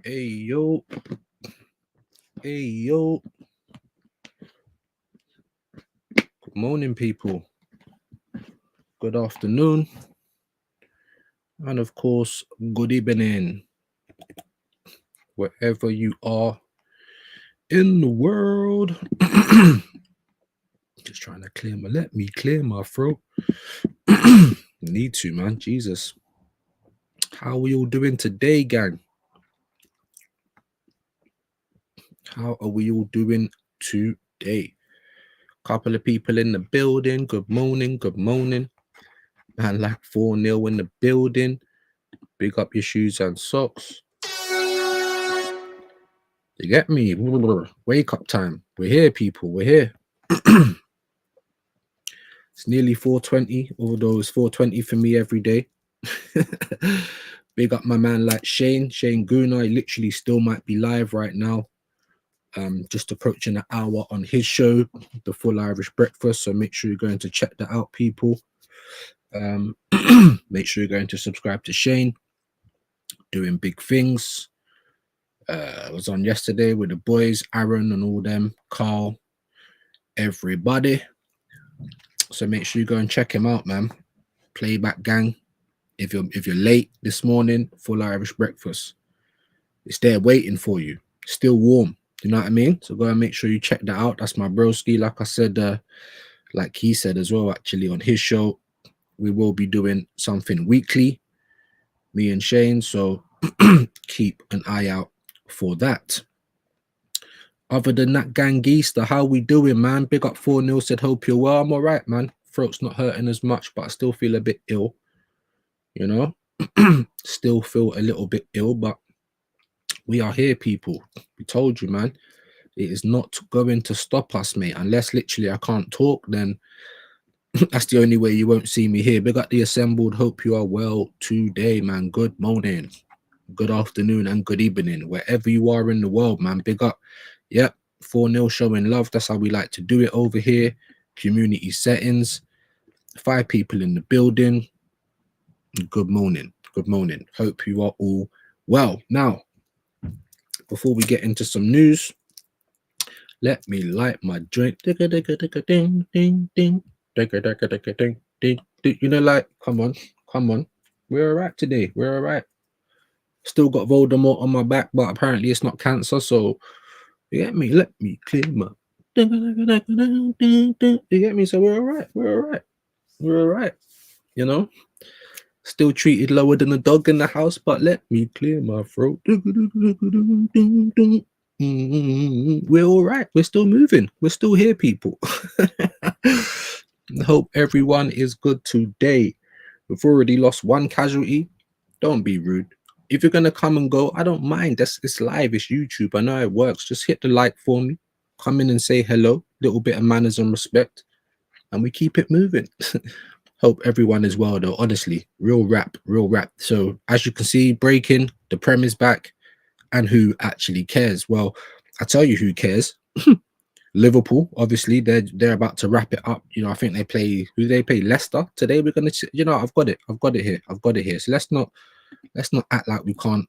Hey yo, hey yo. Good morning, people. Good afternoon, and of course, good evening, wherever you are in the world. Just trying to let me clear my throat. Need to, man. Jesus. How are we all doing today, gang? How are we all doing today? Couple of people in the building. Good morning. Good morning. Man, like 4-0 in the building. Big up your shoes and socks. You get me? Wake up time. We're here, people. We're here. It's nearly 4:20, although it's 4:20 for me every day. Big up my man like Shane Guna. He literally still might be live right now. Just approaching an hour on his show, The Full Irish Breakfast. So make sure you're going to check that out, people. Make sure you're going to subscribe to Shane. Doing big things. I was on yesterday with the boys, Aaron and all them, Carl, everybody. So make sure you go and check him out, man. Playback gang. If you're late this morning, Full Irish Breakfast. It's there waiting for you. Still warm. You know what I mean? So go and make sure you check that out. That's my broski. Like I said, like he said as well, actually, on his show, we will be doing something weekly, me and Shane. So keep an eye out for that. Other than that, Gangista, how we doing, man? Big up 4-0, said hope you're well. I'm all right, man. Throat's not hurting as much, but I still feel a bit ill. You know, still feel a little bit ill, but we are here, people. We told you, man. It is not going to stop us, mate. Unless literally I can't talk, then that's the only way you won't see me here. Big up the assembled. Hope you are well today, man. Good morning, good afternoon, and good evening. Wherever you are in the world, man. Big up. Yep, 4-0 showing love. That's how we like to do it over here. Community settings. 5 people in the building. Good morning. Good morning. Hope you are all well. Now, before we get into some news, let me light my joint. You know, like, come on. We're all right today. We're all right. Still got Voldemort on my back, but apparently it's not cancer. So, you get me? Let me clear my. You get me? So we're all right. We're all right. We're all right. You know? Still treated lower than a dog in the house, but let me clear my throat. We're all right. We're still moving. We're still here, people. Hope everyone is good today. We've already lost 1 casualty. Don't be rude. If you're going to come and go, I don't mind. It's live. It's YouTube. I know it works. Just hit the like for me. come in and say hello, little bit of manners and respect, and we keep it moving. Hope everyone is well though. Honestly, real rap, real rap. So as you can see, breaking, the Prem is back, and who actually cares? Well, I tell you who cares. Liverpool, obviously, they're about to wrap it up. You know, I think they play, who they play, Leicester today. We're gonna, you know, I've got it here, I've got it here. So let's not act like we can't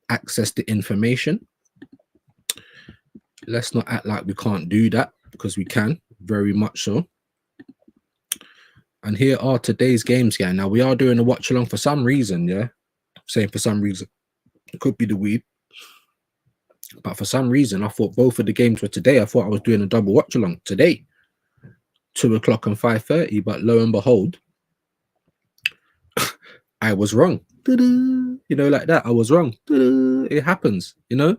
access the information. Let's not act like we can't do that, because we can, very much so. And here are today's games, yeah. Now we are doing a watch along for some reason, yeah. Saying for some reason, it could be the weed, but for some reason I thought both of the games were today. I thought I was doing a double watch along today, 2 o'clock and 5:30, but lo and behold, I was wrong. You know, like that. I was wrong. It happens, you know.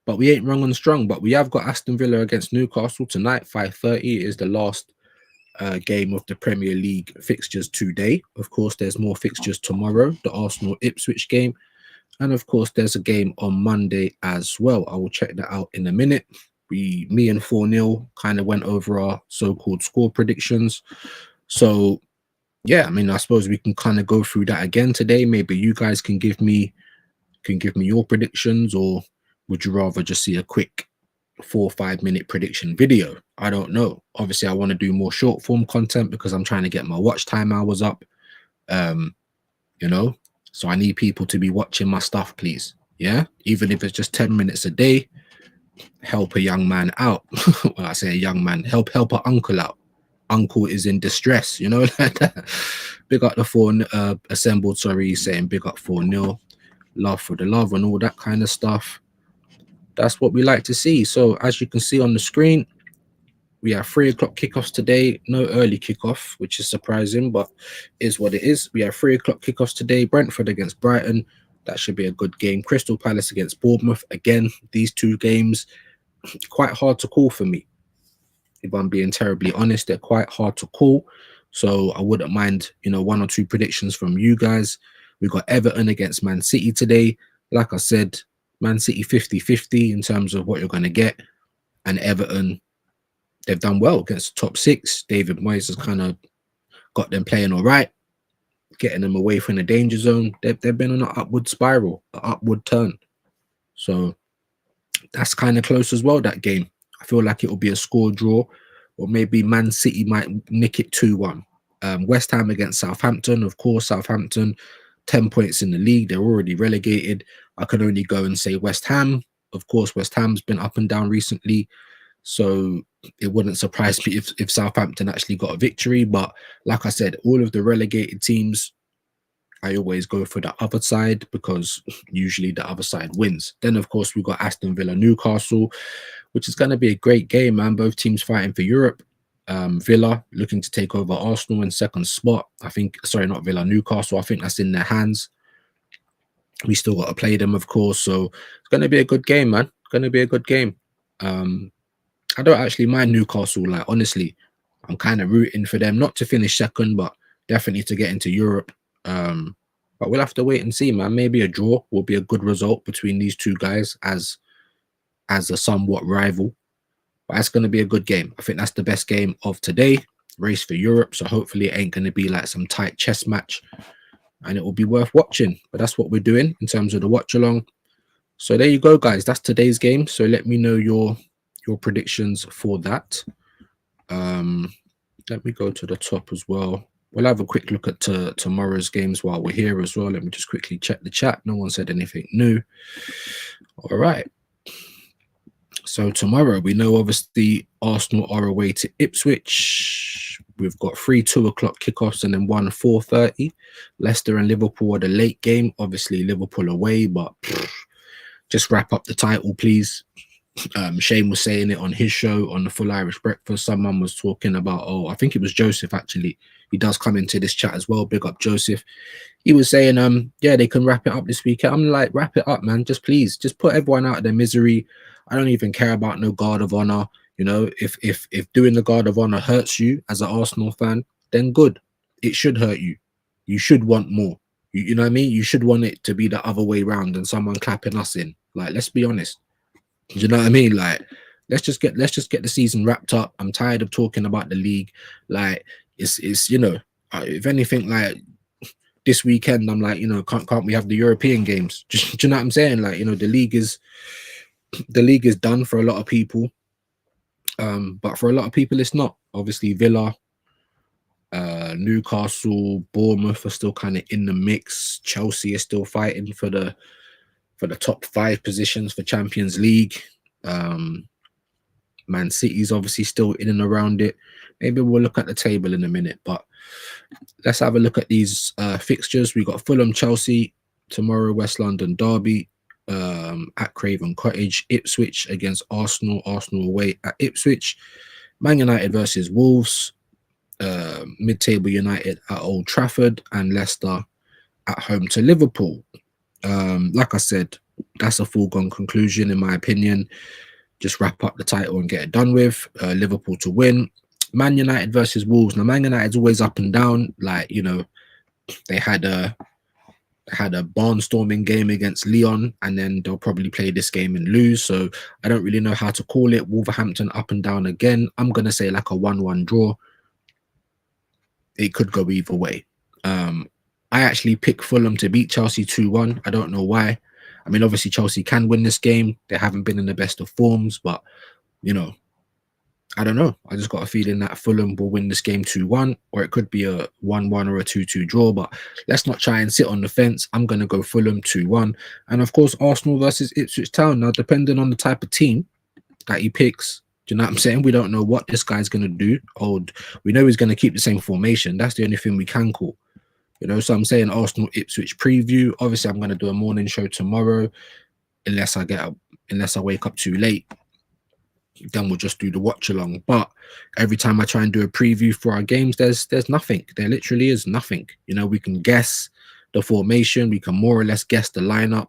But we ain't wrong and strong. But we have got Aston Villa against Newcastle tonight, 5:30 is the last game of the Premier League fixtures today. Of course, there's more fixtures tomorrow, the Arsenal Ipswich game, and of course, there's a game on Monday as well. I will check that out in a minute. Me and 4-0 kind of went over our so-called score predictions. So yeah, I mean, I suppose we can kind of go through that again today. Maybe you guys can give me your predictions, or would you rather just see a quick 4 or 5 minute prediction video? I don't know. Obviously, I want to do more short form content because I'm trying to get my watch time hours up. You know, so I need people to be watching my stuff, please. Yeah, even if it's just 10 minutes a day, help a young man out. When I say a young man, help an uncle out. Uncle is in distress, you know, like that. Big up the 4 assembled, sorry, saying big up 4-0, love for the love and all that kind of stuff. That's what we like to see. So as you can see on the screen, we have 3 o'clock kickoffs today. No early kickoff, which is surprising, but is what it is. We have 3 o'clock kickoffs today. Brentford against Brighton. That should be a good game. Crystal Palace against Bournemouth. Again, these 2 games, quite hard to call for me. If I'm being terribly honest, they're quite hard to call. So I wouldn't mind, you know, 1 or 2 predictions from you guys. We've got Everton against Man City today. Like I said, Man City 50-50 in terms of what you're going to get. And Everton, they've done well against the top 6. David Moyes has kind of got them playing all right, getting them away from the danger zone. They've been on an upward spiral, an upward turn. So that's kind of close as well, that game. I feel like it will be a score draw, or maybe Man City might nick it 2-1. West Ham against Southampton. Of course, Southampton, 10 points in the league. They're already relegated. I can only go and say West Ham. Of course, West Ham's been up and down recently, so it wouldn't surprise me if Southampton actually got a victory. But like I said, all of the relegated teams, I always go for the other side because usually the other side wins. Then, of course, we've got Aston Villa, Newcastle, which is going to be a great game, man. Both teams fighting for Europe. Villa looking to take over Arsenal in 2nd spot. I think, sorry, not Villa, Newcastle. I think that's in their hands. We still got to play them, of course. So it's going to be a good game, man. Going to be a good game. I don't actually mind Newcastle. Like, honestly, I'm kind of rooting for them, not to finish 2nd, but definitely to get into Europe. But we'll have to wait and see, man. Maybe a draw will be a good result between these 2 guys as a somewhat rival. But that's going to be a good game. I think that's the best game of today. Race for Europe. So hopefully it ain't going to be like some tight chess match, and it will be worth watching. But that's what we're doing in terms of the watch along. So there you go, guys. That's today's game. So let me know your predictions for that. Let me go to the top as well. We'll have a quick look at tomorrow's games while we're here as well. Let me just quickly check the chat. No one said anything new. All right. So tomorrow, we know obviously Arsenal are away to Ipswich. We've got 3 2 o'clock kickoffs and then 1 4:30. Leicester and Liverpool are the late game. Obviously Liverpool away, but just wrap up the title, please. Shane was saying it on his show on the Full Irish Breakfast. Someone was talking about, oh, I think it was Joseph actually. He does come into this chat as well. Big up Joseph. He was saying, yeah, they can wrap it up this weekend. I'm like, wrap it up, man. Just please, just put everyone out of their misery. I don't even care about no guard of honor. You know, if doing the guard of honor hurts you as an Arsenal fan, then good. It should hurt you. You should want more. You know what I mean? You should want it to be the other way around and someone clapping us in. Like, let's be honest. Do you know what I mean? Like, let's just get the season wrapped up. I'm tired of talking about the league. Like it's you know, if anything, like this weekend, I'm like, you know, can't we have the European games? Just, do you know what I'm saying? Like, you know, the league is done for a lot of people. But for a lot of people, it's not. Obviously, Villa, Newcastle, Bournemouth are still kind of in the mix. Chelsea is still fighting for the top 5 positions for Champions League. Man City's obviously still in and around it. Maybe we'll look at the table in a minute, but let's have a look at these fixtures. We got Fulham, Chelsea tomorrow, West London derby at Craven Cottage, Ipswich against Arsenal, Arsenal away at Ipswich, Man United versus Wolves, mid-table United at Old Trafford, and Leicester at home to Liverpool. Like I said, that's a foregone conclusion in my opinion. Just wrap up the title and get it done with. Liverpool to win. Man United versus Wolves. Now, Man United's always up and down. Like, you know, they had a barnstorming game against Lyon, and then they'll probably play this game and lose. So I don't really know how to call it. Wolverhampton up and down again. I'm gonna say like a 1-1 draw. It could go either way. I actually picked Fulham to beat Chelsea 2-1. I don't know why. I mean, obviously Chelsea can win this game. They haven't been in the best of forms, but you know, I don't know. I just got a feeling that Fulham will win this game 2-1, or it could be a 1-1 or a 2-2 draw. But let's not try and sit on the fence. I'm going to go Fulham 2-1. And of course, Arsenal versus Ipswich Town. Now, depending on the type of team that he picks, do you know what I'm saying? We don't know what this guy's going to do. We know he's going to keep the same formation. That's the only thing we can call. You know, so I'm saying Arsenal Ipswich preview. Obviously, I'm going to do a morning show tomorrow, unless I wake up too late. Then we'll just do the watch along. But every time I try and do a preview for our games, there's nothing. There literally is nothing. You know, we can guess the formation. We can more or less guess the lineup.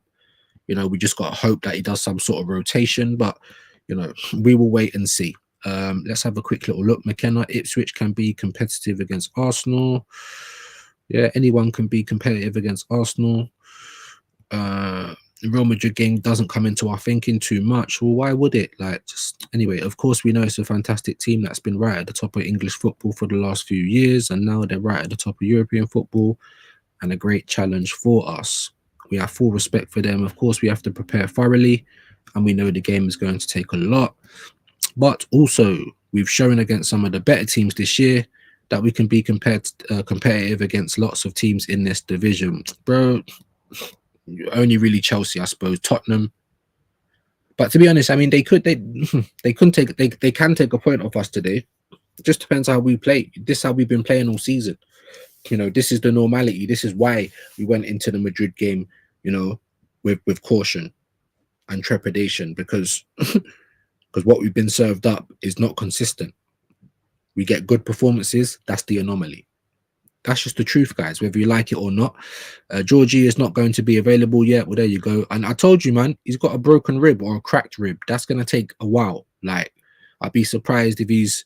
You know, we just got to hope that he does some sort of rotation. But, you know, we will wait and see. Let's have a quick little look. McKenna, Ipswich can be competitive against Arsenal. Yeah, anyone can be competitive against Arsenal. The Real Madrid game doesn't come into our thinking too much. Well, why would it? Like, just anyway, of course, we know it's a fantastic team that's been right at the top of English football for the last few years, and now they're right at the top of European football, and a great challenge for us. We have full respect for them. Of course, we have to prepare thoroughly, and we know the game is going to take a lot. But also, we've shown against some of the better teams this year that we can be competitive against lots of teams in this division. Bro, only really Chelsea, I suppose, Tottenham. But to be honest, I mean, they can take a point off us today. It just depends how we play. This is how we've been playing all season. You know, this is the normality. This is why we went into the Madrid game, you know, with caution and trepidation, because what we've been served up is not consistent. We get good performances. That's the anomaly. That's just the truth, guys, whether you like it or not. Georgie is not going to be available yet. Well, there you go. And I told you, man, he's got a broken rib or a cracked rib. That's going to take a while. Like, I'd be surprised if he's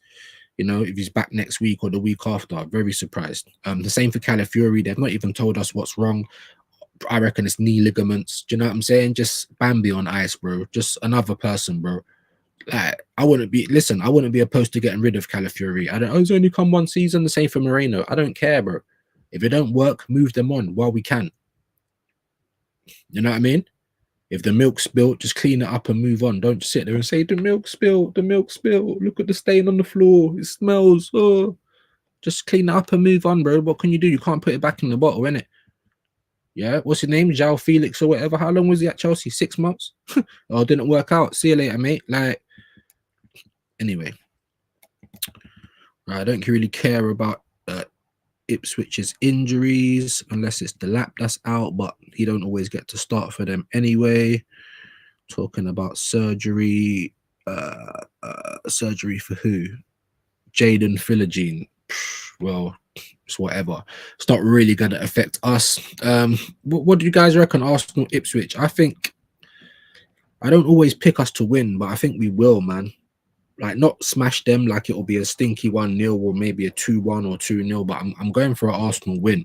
back next week or the week after. Very surprised. The same for Calafiori. They've not even told us what's wrong. I reckon it's knee ligaments. Do you know what I'm saying? Just Bambi on ice, bro. Just another person, bro. Like, I wouldn't be opposed to getting rid of Calafiori. He's only come one season. The same for Moreno. I don't care, bro. If it don't work, move them on while we can. You know what I mean? If the milk's spilled, just clean it up and move on. Don't just sit there and say, the milk spilled, the milk spilled. Look at the stain on the floor. It smells. Oh, just clean it up and move on, bro. What can you do? You can't put it back in the bottle, innit? Yeah, what's his name? João Felix or whatever. How long was he at Chelsea? 6 months? Oh, didn't work out. See you later, mate. Like, anyway. I don't really care about Ipswich's injuries unless it's the lap that's out, but he don't always get to start for them anyway. Talking about surgery. Surgery for who? Jaden Philogene. Well, it's whatever. It's not really going to affect us. What do you guys reckon? Arsenal Ipswich. I think I don't always pick us to win, but I think we will, man. Like, not smash them like it will be a stinky 1-0 or maybe a 2-1 or 2-0, but I'm going for an Arsenal win.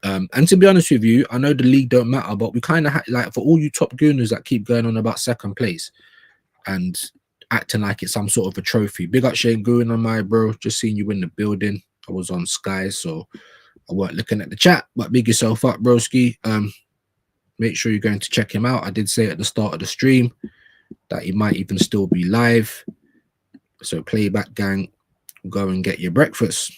And to be honest with you, I know the league don't matter, but we kind of like, for all you top gooners that keep going on about second place, and acting like it's some sort of a trophy. Big up Shane Goon on my bro. Just seeing you in the building. I was on Sky, so I weren't looking at the chat, but big yourself up, broski. Make sure you're going to check him out. I did say at the start of the stream that he might even still be live. So playback gang, go and get your breakfast.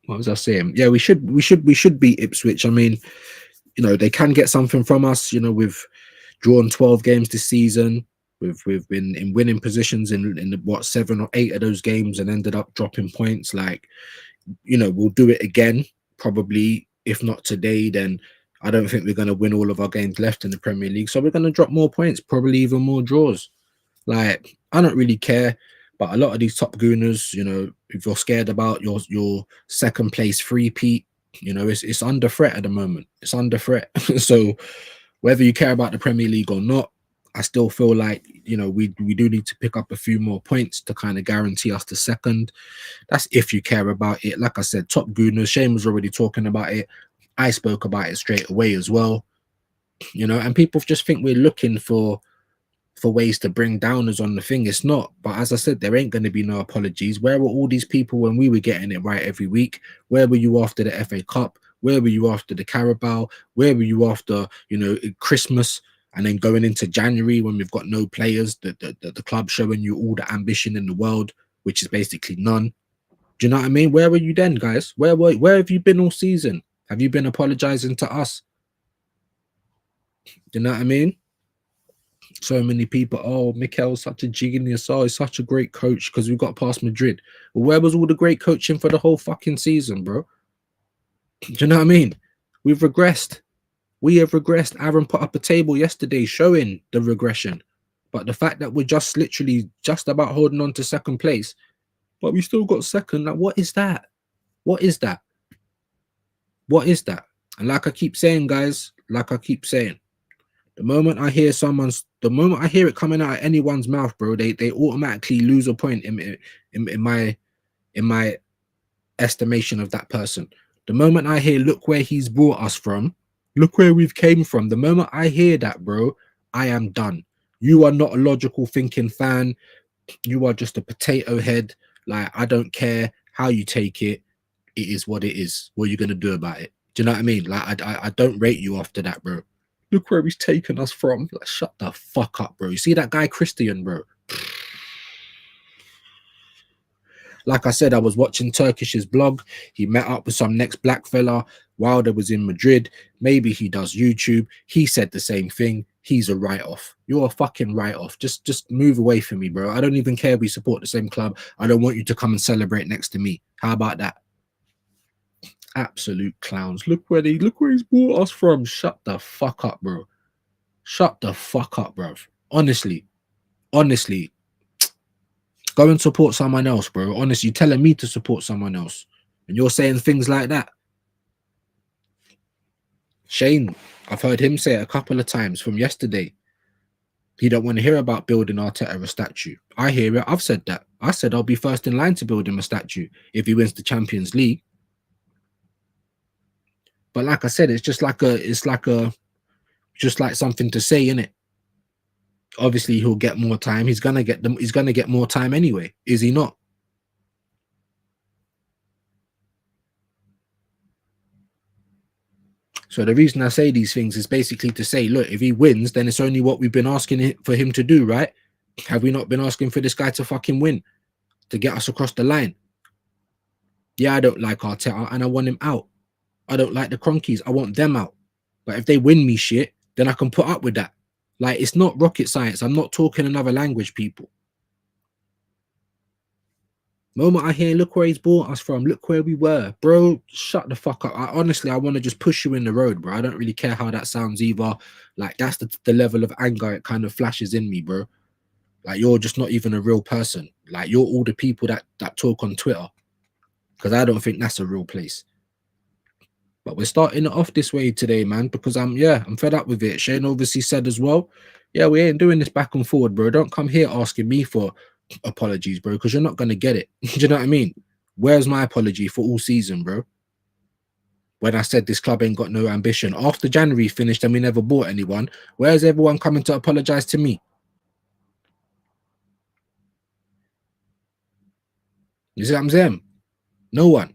What was I saying? Yeah, we should beat Ipswich. I mean, you know, they can get something from us. You know, we've drawn 12 games this season. We've been in winning positions in what 7 or 8 of those games and ended up dropping points. Like, you know, we'll do it again. Probably, if not today, then I don't think we're going to win all of our games left in the Premier League. So we're going to drop more points, probably even more draws. Like, I don't really care. But a lot of these top gooners, you know, if you're scared about your second place three-peat, you know, it's under threat at the moment. It's under threat. So whether you care about the Premier League or not, I still feel like, you know, we do need to pick up a few more points to kind of guarantee us the second. That's if you care about it. Like I said, top gooners. Shane was already talking about it. I spoke about it straight away as well. You know, and people just think we're looking for ways to bring downers on the thing. It's not. But as I said, there ain't going to be no apologies. Where were all these people when we were getting it right every week? Where were you after the FA Cup? Where were you after the Carabao? Where were you after, you know, Christmas? And then going into January when we've got no players, the club showing you all the ambition in the world, which is basically none. Do you know what I mean? Where were you then, guys? Where have you been all season? Have you been apologizing to us? Do you know what I mean? So many people, oh, Mikel's such a genius. Oh, he's such a great coach because we got past Madrid. Well, where was all the great coaching for the whole fucking season, bro? Do you know what I mean? We've regressed. We have regressed. Aaron put up a table yesterday showing the regression. But the fact that we're just literally just about holding on to second place, but we still got second. Like, what is that? What is that? What is that? And like I keep saying, guys, like I keep saying, the moment I hear it coming out of anyone's mouth, bro, they automatically lose a point in my estimation of that person. The moment I hear, look where he's brought us from, look where we've came from. The moment I hear that, bro, I am done. You are not a logical thinking fan. You are just a potato head. Like, I don't care how you take it. It is what it is. What are you going to do about it? Do you know what I mean? Like, I don't rate you after that, bro. Look where he's taken us from. Like, shut the fuck up, bro. You see that guy Christian, bro? Like I said, I was watching Turkish's blog. He met up with some next black fella. Wilder was in Madrid. Maybe he does YouTube. He said the same thing. He's a write-off. You're a fucking write-off. Just move away from me, bro. I don't even care if we support the same club. I don't want you to come and celebrate next to me. How about that? Absolute clowns. Look where he's brought us from. Shut the fuck up, bro. Shut the fuck up, bro. Honestly. Go and support someone else, bro. Honestly, you're telling me to support someone else. And you're saying things like that. Shane, I've heard him say it a couple of times from yesterday. He don't want to hear about building Arteta a statue. I hear it. I've said that. I said I'll be first in line to build him a statue if he wins the Champions League. But like I said, it's just like something to say, innit? Obviously, he'll get more time. He's gonna get more time anyway, is he not? So the reason I say these things is basically to say, look, if he wins, then it's only what we've been asking for him to do, right? Have we not been asking for this guy to fucking win, to get us across the line? Yeah, I don't like Arteta and I want him out. I don't like the Cronkies. I want them out. But if they win me shit, then I can put up with that. Like, it's not rocket science. I'm not talking another language, people. Moment I hear, look where he's brought us from. Look where we were. Bro, shut the fuck up. Honestly, I want to just push you in the road, bro. I don't really care how that sounds either. Like, that's the level of anger it kind of flashes in me, bro. Like, you're just not even a real person. Like, you're all the people that talk on Twitter. Because I don't think that's a real place. But we're starting it off this way today, man, because I'm fed up with it. Shane obviously said as well, yeah, we ain't doing this back and forward, bro. Don't come here asking me for apologies, bro, because you're not going to get it. Do you know what I mean? Where's my apology for all season, bro? when I said this club ain't got no ambition. After January finished and we never bought anyone, where's everyone coming to apologize to me? You see what I'm saying? No one.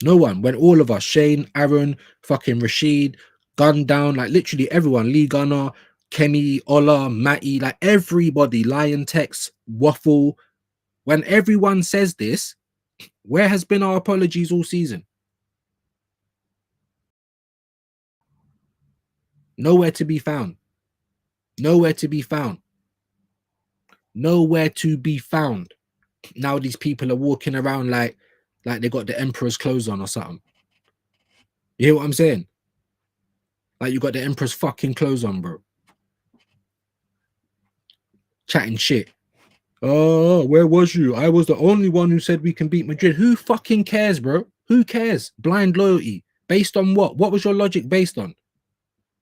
No one. When all of us, Shane, Aaron, fucking Rashid, Gun Down, like literally everyone, Lee Gunner, Kenny, Ola, Matty, like everybody, Lion Tex, Waffle, when everyone says this, where has been our apologies all season? Nowhere to be found. Nowhere to be found. Nowhere to be found. Now these people are walking around like they got the emperor's clothes on or something. You hear what I'm saying? Like you got the emperor's fucking clothes on, bro. Chatting shit. Oh, where was you? I was the only one who said we can beat Madrid. Who fucking cares, bro? Who cares? Blind loyalty. Based on what? What was your logic based on?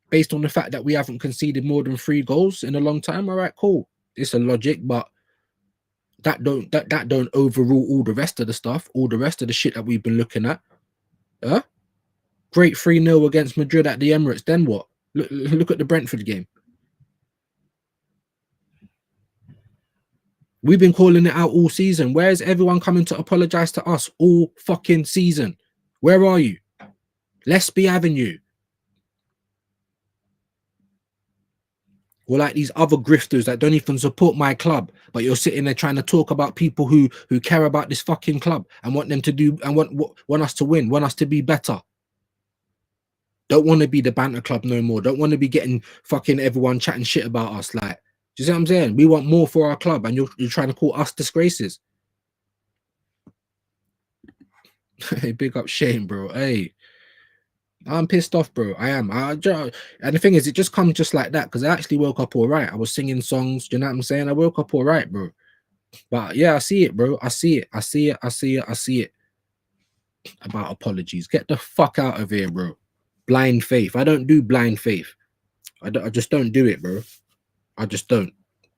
Based on the fact that we haven't conceded more than 3 goals in a long time? All right, cool. It's a logic, but that don't overrule all the rest of the stuff, all the rest of the shit that we've been looking at. Huh? Great 3-0 against Madrid at the Emirates. Then what? Look at the Brentford game. We've been calling it out all season. Where is everyone coming to apologize to us all fucking season? Where are you? Lesby Avenue. Or like these other grifters that don't even support my club, but you're sitting there trying to talk about people who care about this fucking club and want them to do and want us to win, want us to be better. Don't want to be the banter club no more. Don't want to be getting fucking everyone chatting shit about us. Like, do you see what I'm saying? We want more for our club, and you're trying to call us disgraces. Hey, big up Shane, bro. Hey, I'm pissed off, bro. I am. And the thing is, it just comes just like that because I actually woke up all right. I was singing songs. Do you know what I'm saying? I woke up all right, bro. But yeah, I see it, bro. I see it. I see it. I see it. I see it. About apologies. Get the fuck out of here, bro. Blind faith. I don't do blind faith. I just don't do it, bro. I just don't.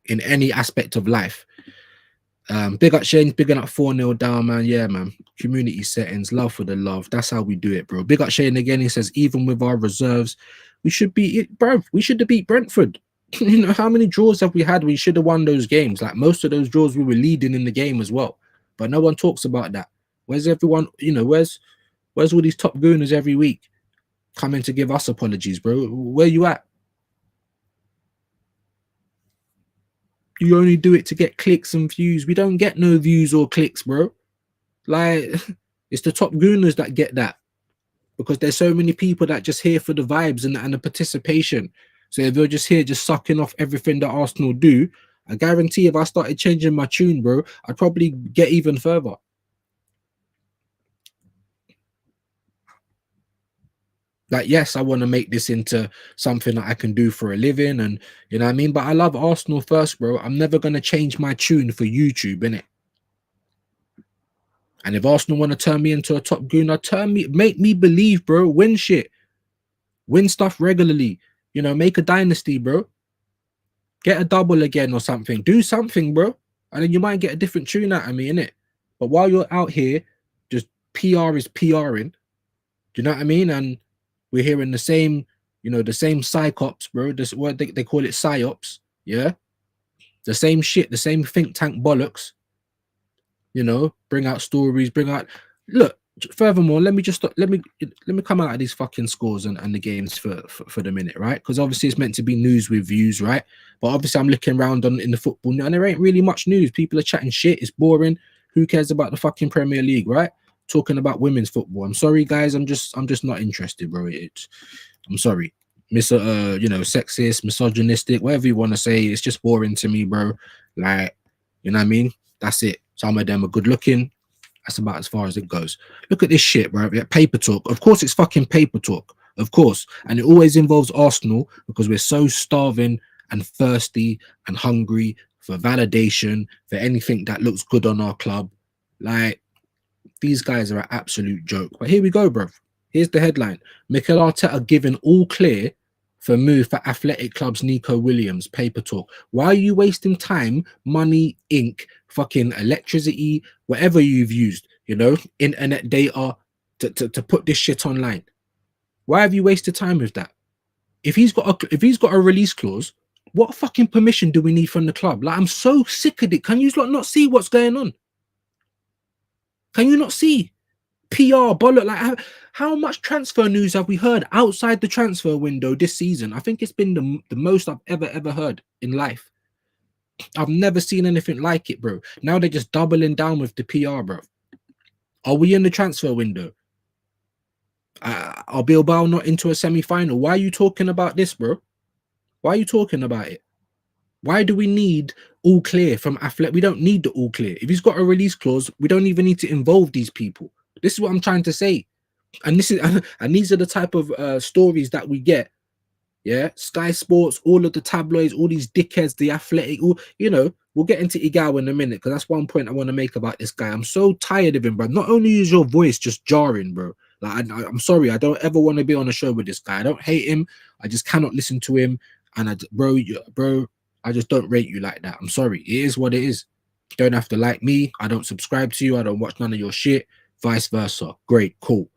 In any aspect of life. Big up Shane, bigging up 4-0 down, man. Yeah, man. Community settings, love for the love. That's how we do it, bro. Big up Shane again. He says, even with our reserves, we should beat it, bro. We should have beat Brentford. You know, how many draws have we had? We should have won those games. Like most of those draws, we were leading in the game as well. But no one talks about that. Where's everyone? You know, where's all these top gooners every week coming to give us apologies, bro? Where you at? You only do it to get clicks and views. We don't get no views or clicks, bro. Like, it's the top gooners that get that because there's so many people that just here for the vibes and the participation. So if you're just here just sucking off everything that Arsenal do, I guarantee if I started changing my tune, bro, I'd probably get even further. Like, yes, I want to make this into something that I can do for a living, and you know what I mean? But I love Arsenal first, bro. I'm never going to change my tune for YouTube, innit? And if Arsenal want to turn me into a top gooner, make me believe, bro. Win shit. Win stuff regularly. You know, make a dynasty, bro. Get a double again or something. Do something, bro. And then you might get a different tune out of me, innit? But while you're out here, just PR is PRing. Do you know what I mean? And we're hearing the same, you know, the same psychops, bro. This what they call it, psyops. Yeah, the same shit, the same think tank bollocks. You know, bring out stories, bring out. Look, furthermore, let me come out of these fucking scores and the games for the minute, right? Because obviously it's meant to be news with views, right? But obviously I'm looking around in the football and there ain't really much news. People are chatting shit. It's boring. Who cares about the fucking Premier League, right? Talking about women's football. I'm sorry, guys. I'm just not interested, bro. I'm sorry, you know, sexist, misogynistic, whatever you want to say. It's just boring to me, bro. Like, you know what I mean? That's it. Some of them are good looking. That's about as far as it goes. Look at this shit, bro. Paper talk. Of course, it's fucking paper talk. Of course, and it always involves Arsenal because we're so starving and thirsty and hungry for validation for anything that looks good on our club. Like, these guys are an absolute joke. But here we go, bro. Here's the headline. Mikel Arteta given all clear for move for Athletic Club's Nico Williams. Paper talk. Why are you wasting time, money, ink, fucking electricity, whatever you've used, you know, internet data, to put this shit online? Why have you wasted time with that? If he's got a release clause, what fucking permission do we need from the club? Like, I'm so sick of it. Can you not see what's going on? Can you not see? PR bollock. Like, how much transfer news have we heard outside the transfer window this season? I think it's been the most I've ever heard in life. I've never seen anything like it, bro. Now they're just doubling down with the PR, bro. Are we in the transfer window? Are Bilbao not into a semi-final? Why are you talking about this, bro? Why are you talking about it? Why do we need all clear from Athletic? We don't need the all clear. If he's got a release clause, we don't even need to involve these people. This is what I'm trying to say. And this is and these are the type of stories that we get. Yeah, Sky Sports, all of the tabloids, all these dickheads, the Athletic, all, you know, we'll get into Igao in a minute because that's one point I want to make about this guy. I'm so tired of him, bro. Not only is your voice just jarring, bro. Like, I'm sorry, I don't ever want to be on a show with this guy. I don't hate him. I just cannot listen to him. And bro, I just don't rate you like that. I'm sorry. It is what it is. You don't have to like me. I don't subscribe to you. I don't watch none of your shit. Vice versa. Great, cool.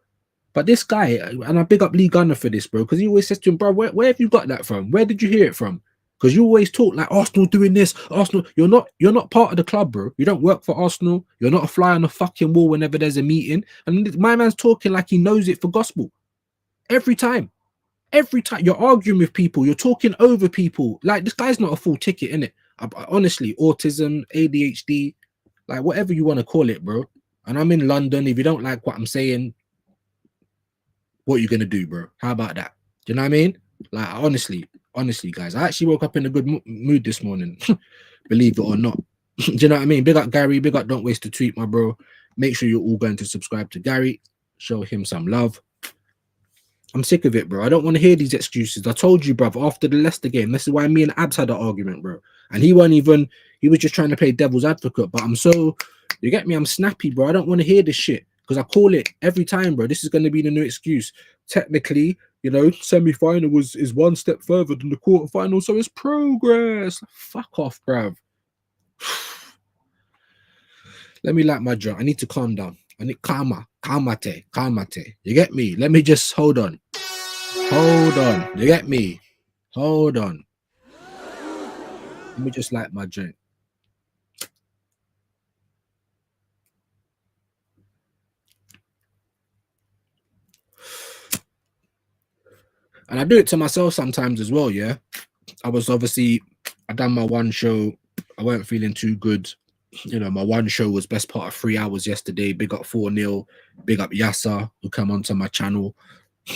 But this guy, and I big up Lee Gunner for this, bro, because he always says to him, bro, where have you got that from? Where did you hear it from? Because you always talk like Arsenal doing this, Arsenal. You're not part of the club, bro. You don't work for Arsenal. You're not a fly on the fucking wall whenever there's a meeting. And my man's talking like he knows it for gospel. Every time. Every time you're arguing with people, you're talking over people. Like, this guy's not a full ticket, innit? Honestly, autism, ADHD, like whatever you want to call it, bro. And I'm in London. If you don't like what I'm saying, what are you gonna do, bro? How about that? Do you know what I mean? Like, honestly, guys, I actually woke up in a good mood this morning, believe it or not. Do you know what I mean? Big up Gary, big up Don't Waste a Tweet, my bro. Make sure you're all going to subscribe to Gary, show him some love. I'm sick of it, bro. I don't want to hear these excuses. I told you, bro, after the Leicester game, this is why me and Abs had an argument, bro. And he was just trying to play devil's advocate. But you get me? I'm snappy, bro. I don't want to hear this shit because I call it every time, bro. This is going to be the new excuse. Technically, you know, semi-final is one step further than the quarterfinal, so it's progress. Fuck off, bruv. Let me light my joint. I need to calm down. I need calmate. You get me? Let me just hold on. You get me? Hold on. Let me just light my joint. And I do it to myself sometimes as well, yeah? I done my one show. I weren't feeling too good. You know, my one show was best part of 3 hours yesterday. Big up 4-0. Big up Yasser, who come onto my channel.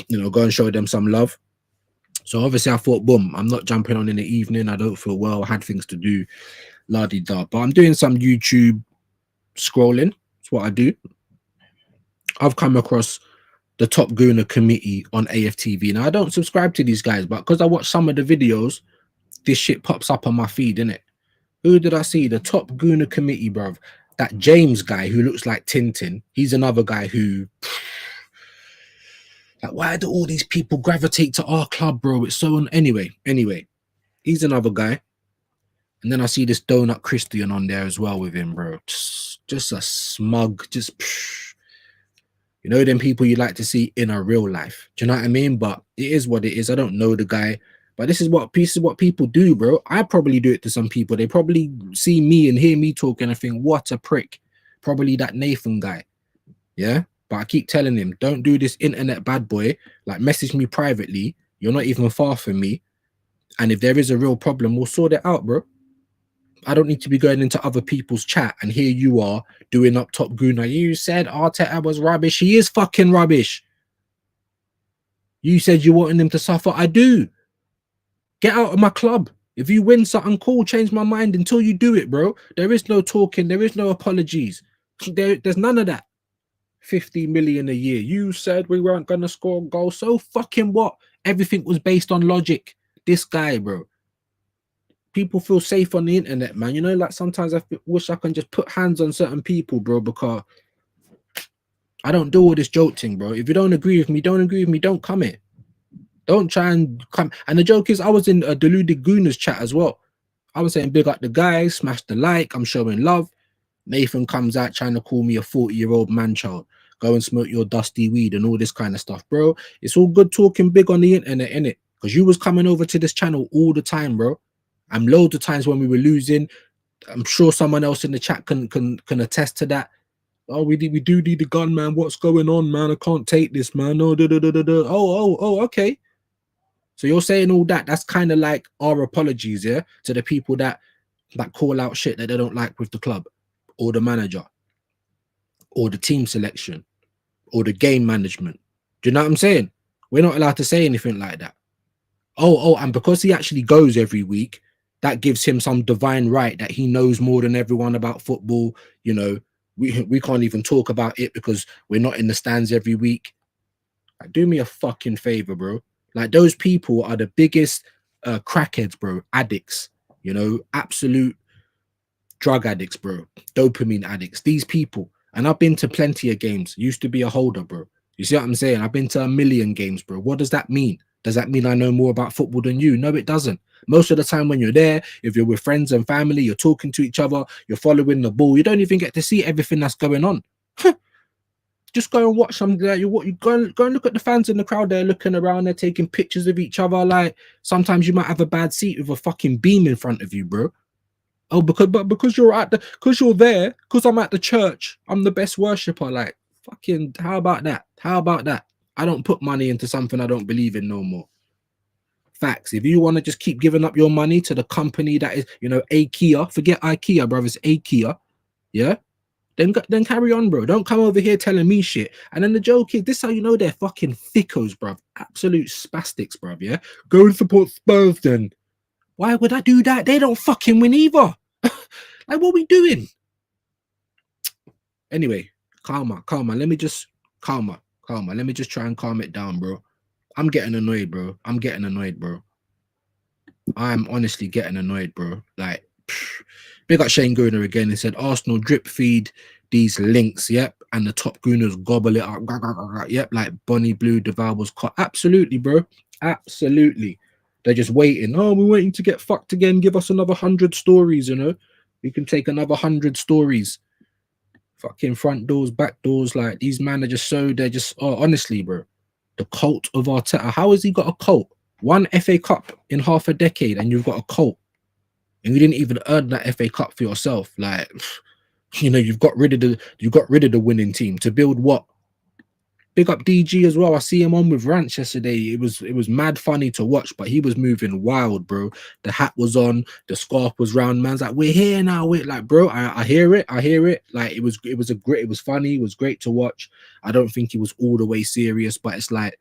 You know, go and show them some love. So obviously I thought, boom, I'm not jumping on in the evening. I don't feel well. I had things to do. La-di-da. But I'm doing some YouTube scrolling. That's what I do. I've come across the Top Gooner committee on AFTV. Now, I don't subscribe to these guys, but because I watch some of the videos, this shit pops up on my feed, innit? Who did I see? The Top Gooner committee, bruv. That James guy who looks like Tintin. He's another guy who... Like, why do all these people gravitate to our club, bro? It's so... Anyway, he's another guy. And then I see this Donut Christian on there as well with him, bro. Just a smug, just... You know, them people you like to see in a real life. Do you know what I mean? But it is what it is. I don't know the guy. But this is what people do, bro. I probably do it to some people. They probably see me and hear me talking and think, what a prick. Probably that Nathan guy. Yeah? But I keep telling him, don't do this internet bad boy. Like, message me privately. You're not even far from me. And if there is a real problem, we'll sort it out, bro. I don't need to be going into other people's chat and here you are doing up Top Gooner. You said Arteta was rubbish. He is fucking rubbish. You said you wanted him to suffer. I do. Get out of my club. If you win something cool, change my mind until you do it, bro. There is no talking. There is no apologies. There's none of that. 50 million a year. You said we weren't going to score a goal. So fucking what? Everything was based on logic. This guy, bro. People feel safe on the internet, man. You know, like sometimes I wish I can just put hands on certain people, bro, because I don't do all this joke thing, bro. If you don't agree with me, don't come here. Don't try and come. And the joke is, I was in a Deluded Gooners chat as well. I was saying, big up the guys, smash the like, I'm showing love. Nathan comes out trying to call me a 40-year-old man child. go and smoke your dusty weed and all this kind of stuff, bro. It's all good talking big on the internet, innit? Because you was coming over to this channel all the time, bro. And loads of times when we were losing, I'm sure someone else in the chat can attest to that. Oh, we do need the gun, man. What's going on, man? I can't take this, man. No, okay. So you're saying all that. That's kind of like our apologies, yeah, to the people that call out shit that they don't like with the club, or the manager, or the team selection, or the game management. Do you know what I'm saying? We're not allowed to say anything like that. Oh, and because he actually goes every week, that gives him some divine right that he knows more than everyone about football. You know, we can't even talk about it because we're not in the stands every week. Like, do me a fucking favor, bro. Like, those people are the biggest crackheads, bro. Addicts, you know, absolute drug addicts, bro. Dopamine addicts. These people. And I've been to plenty of games. Used to be a holder, bro. You see what I'm saying? I've been to 1,000,000 games, bro. What does that mean? Does that mean I know more about football than you? No, it doesn't. Most of the time when you're there, if you're with friends and family, you're talking to each other, you're following the ball, you don't even get to see everything that's going on. Just go and watch something like you go and look at the fans in the crowd. They're looking around, they're taking pictures of each other. Like, sometimes you might have a bad seat with a fucking beam in front of you, bro. Oh, because you're there, because I'm at the church, I'm the best worshipper. Like, fucking, how about that? How about that? I don't put money into something I don't believe in no more. Facts. If you want to just keep giving up your money to the company that is, you know, IKEA, forget IKEA, brothers, IKEA, yeah? Then carry on, bro. Don't come over here telling me shit. And then the joke is, this is how you know they're fucking thickos, bruv. Absolute spastics, bruv, yeah? Go and support Spurs then. Why would I do that? They don't fucking win either. Like, what are we doing? Anyway, calmer. Let me just calmer. Let me just try and calm it down, bro. I'm getting annoyed, bro. I'm honestly getting annoyed, bro. Like, big up Shane Gooner again. He said Arsenal drip feed these links, yep, and the top gooners gobble it up, yep, like Bonnie Blue, Deval was caught. Absolutely, bro. Absolutely. They're just waiting. Oh, we're waiting to get fucked again. Give us another 100 stories, you know. We can take another 100 stories. Fucking front doors, back doors. Like, these men are just so, they're just, oh, honestly, bro. The cult of Arteta. How has he got a cult? One FA Cup in half a decade, and you've got a cult. And you didn't even earn that FA Cup for yourself. Like, you know, you got rid of the winning team to build what? Big up DG as well. I see him on with Ranch yesterday. It was mad funny to watch, but he was moving wild, bro. The hat was on, the scarf was round. Man's like, we're here now. We're like, bro, I hear it. Like, it was funny. It was great to watch. I don't think he was all the way serious, but it's like,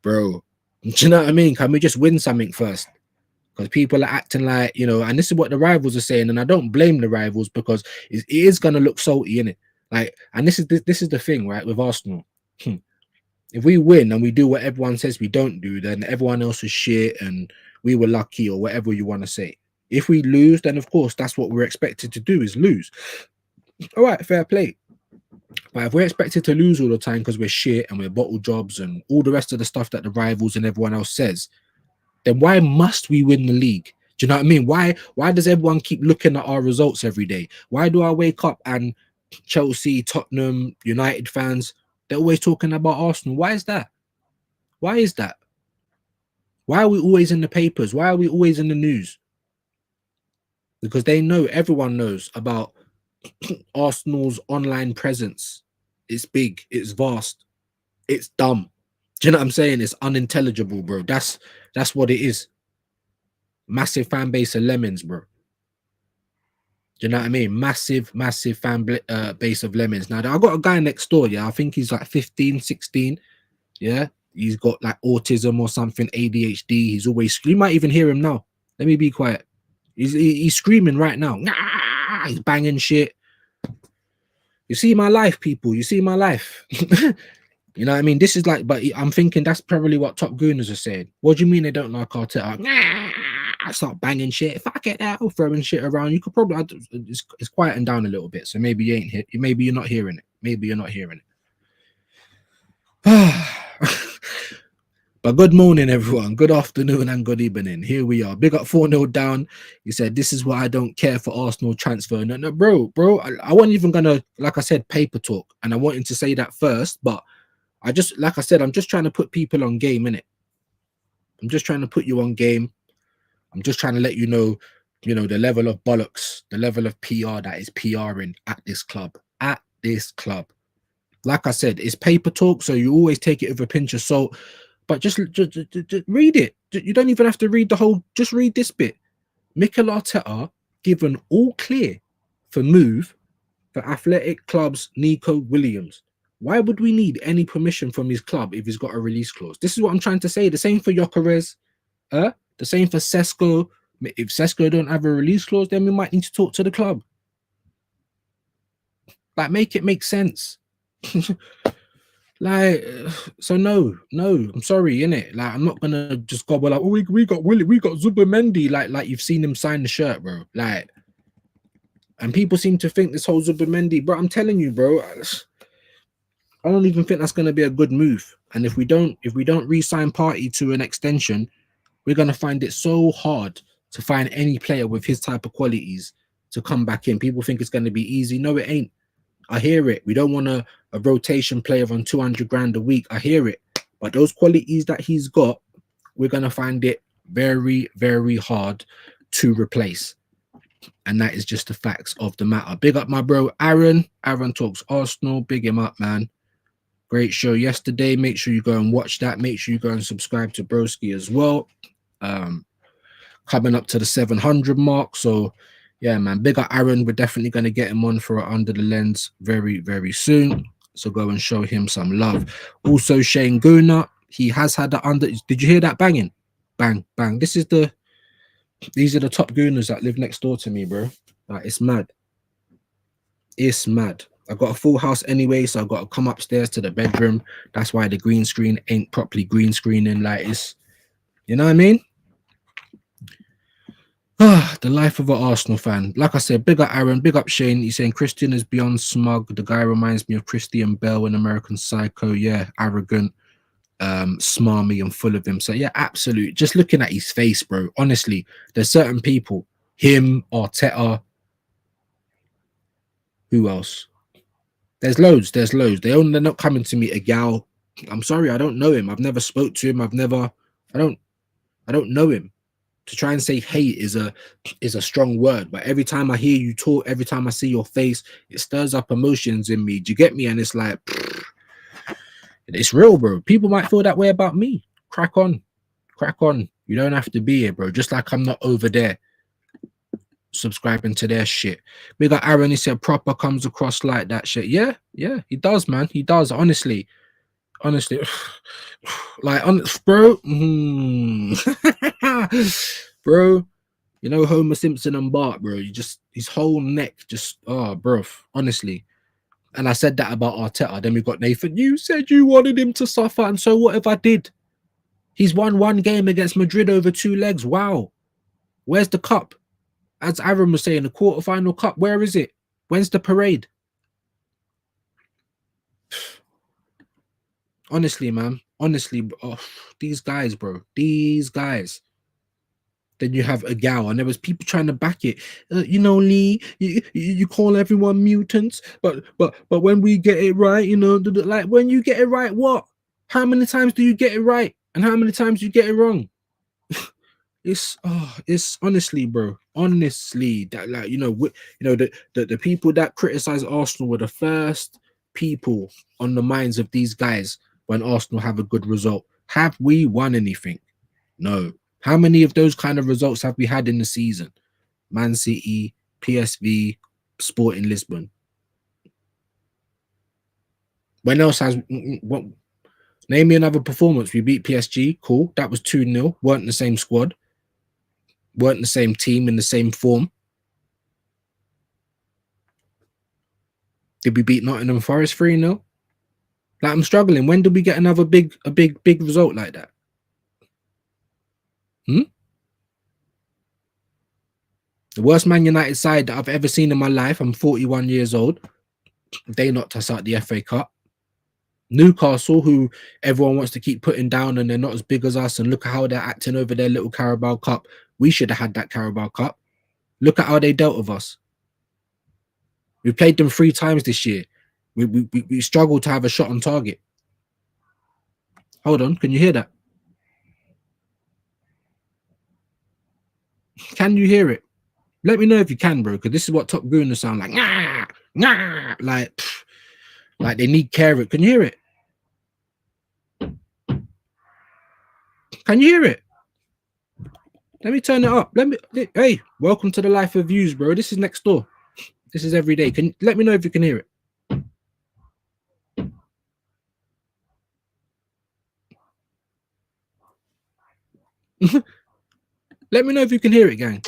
bro, do you know what I mean? Can we just win something first? Because people are acting like, you know, and this is what the rivals are saying, and I don't blame the rivals because it is gonna look salty, innit? Like, and this is the thing, right, with Arsenal. If we win and we do what everyone says we don't do, then everyone else is shit and we were lucky or whatever you want to say. If we lose, then of course that's what we're expected to do, is lose. All right, fair play. But if we're expected to lose all the time because we're shit and we're bottle jobs and all the rest of the stuff that the rivals and everyone else says, then why must we win the league? Do you know what I mean? Why does everyone keep looking at our results every day? Why do I wake up and Chelsea, Tottenham, United fans, they're always talking about Arsenal? Why is that? Why is that? Why are we always in the papers? Why are we always in the news? Because they know, everyone knows about Arsenal's online presence. It's big, it's vast, it's dumb. Do you know what I'm saying? It's unintelligible, bro. That's what it is. Massive fan base of lemons, bro. Do you know what I mean? Massive fan base of lemons. Now, I got a guy next door, yeah. I think he's like 15, 16. Yeah. He's got like autism or something, ADHD. He's always, you might even hear him now. Let me be quiet. He's screaming right now. He's banging shit. You see my life, people. You see my life. You know what I mean? This is like, but I'm thinking that's probably what top gooners are saying. What do you mean they don't like Arteta? I start banging shit. Fuck it out, throwing shit around. You could probably, it's quieting down a little bit. So maybe you ain't here. Maybe you're not hearing it. Maybe you're not hearing it. But good morning, everyone. Good afternoon and good evening. Here we are. Big up 4-0 down. He said, this is why I don't care for Arsenal transfer. No, bro, I wasn't even going to, like I said, paper talk. And I wanted to say that first. But I just, like I said, I'm just trying to put people on game, innit? I'm just trying to put you on game. I'm just trying to let you know, the level of bollocks, the level of PR that is PRing at this club. At this club. Like I said, it's paper talk. So you always take it with a pinch of salt. But just read it. You don't even have to read the whole. Just read this bit. Mikel Arteta given all clear for move for Athletic Club's Nico Williams. Why would we need any permission from his club if he's got a release clause? This is what I'm trying to say. The same for Gyökeres. The same for Sesko. If Sesko don't have a release clause, then we might need to talk to the club. Like, make it make sense. Like, so no, I'm sorry, innit? Like, I'm not gonna just gobble like, oh, we got Willie, we got Zubimendi, like you've seen him sign the shirt, bro. Like, and people seem to think this whole Zubimendi, bro. I'm telling you, bro, I don't even think that's gonna be a good move. And if we don't re-sign Party to an extension, we're gonna find it so hard to find any player with his type of qualities to come back in. People think it's gonna be easy. No, it ain't. I hear it. We don't want a rotation player on 200 grand a week. I hear it. But those qualities that he's got, we're going to find it very, very hard to replace. And that is just the facts of the matter. Big up my bro, Aaron. Aaron talks Arsenal. Big him up, man. Great show yesterday. Make sure you go and watch that. Make sure you go and subscribe to Broski as well. Coming up to the 700 mark. So, yeah, man, big up Aaron. We're definitely going to get him on for Under the Lens very, very soon. So go and show him some love. Also, Shane Guna, he has had the under. Did you hear that banging? Bang, bang. These are the top Gunas that live next door to me, bro. Like, it's mad. It's mad. I got a full house anyway, so I got to come upstairs to the bedroom. That's why the green screen ain't properly green screening. Like, it's, you know what I mean? The life of an Arsenal fan. Like I said, big up Aaron, big up Shane. He's saying Christian is beyond smug. The guy reminds me of Christian Bale in American Psycho. Yeah, arrogant, smarmy and full of himself. Yeah, absolutely. Just looking at his face, bro. Honestly, there's certain people, him, Arteta. Who else? There's loads. They're not coming to me, a gal. I'm sorry, I don't know him. I've never spoke to him. I don't know him. To try and say hate is a strong word, but every time I hear you talk, every time I see your face, it stirs up emotions in me. Do you get me? And it's like, it's real, bro. People might feel that way about me. Crack on. You don't have to be here, bro. Just like I'm not over there subscribing to their shit. We got Aaron. He said proper comes across like that shit. Yeah, he does, man. He does. Honestly, like, bro. Bro, you know Homer Simpson and Bart, bro. You just, his whole neck just, oh, bro, honestly. And I said that about Arteta. Then we got Nathan. You said you wanted him to suffer, and so what if I did? He's won one game against Madrid over 2 legs. Wow. Where's the cup? As Aaron was saying, the quarterfinal cup. Where is it? When's the parade? Honestly, man. Honestly, these guys, bro. These guys. Then you have a gal, and there was people trying to back it. You know, Lee, you call everyone mutants, but when we get it right, you know, like, when you get it right, what? How many times do you get it right, and how many times you get it wrong? It's honestly, bro. Honestly, that, like, the people that criticize Arsenal were the first people on the minds of these guys when Arsenal have a good result. Have we won anything? No. How many of those kind of results have we had in the season? Man City, PSV, Sporting Lisbon. When else has what? Name me another performance. We beat PSG. Cool. That was 2-0. Weren't the same squad. Weren't the same team in the same form. Did we beat Nottingham Forest 3-0? Like, I'm struggling. When did we get another big result like that? The worst Man United side that I've ever seen in my life. I'm 41 years old. They knocked us out the FA Cup. Newcastle, who everyone wants to keep putting down and they're not as big as us, and look at how they're acting over their little Carabao Cup. We should have had that Carabao Cup. Look at how they dealt with us. We played them 3 times this year. We struggled to have a shot on target. Hold on, can you hear that? Can you hear it? Let me know if you can, bro, because this is what Top Gooners sound like. Nah, nah, like they need carrot. Can you hear it? Can you hear it? Let me turn it up. Hey, welcome to the life of Viewz, bro. This is next door. This is every day. Let me know if you can hear it. Let me know if you can hear it, gang.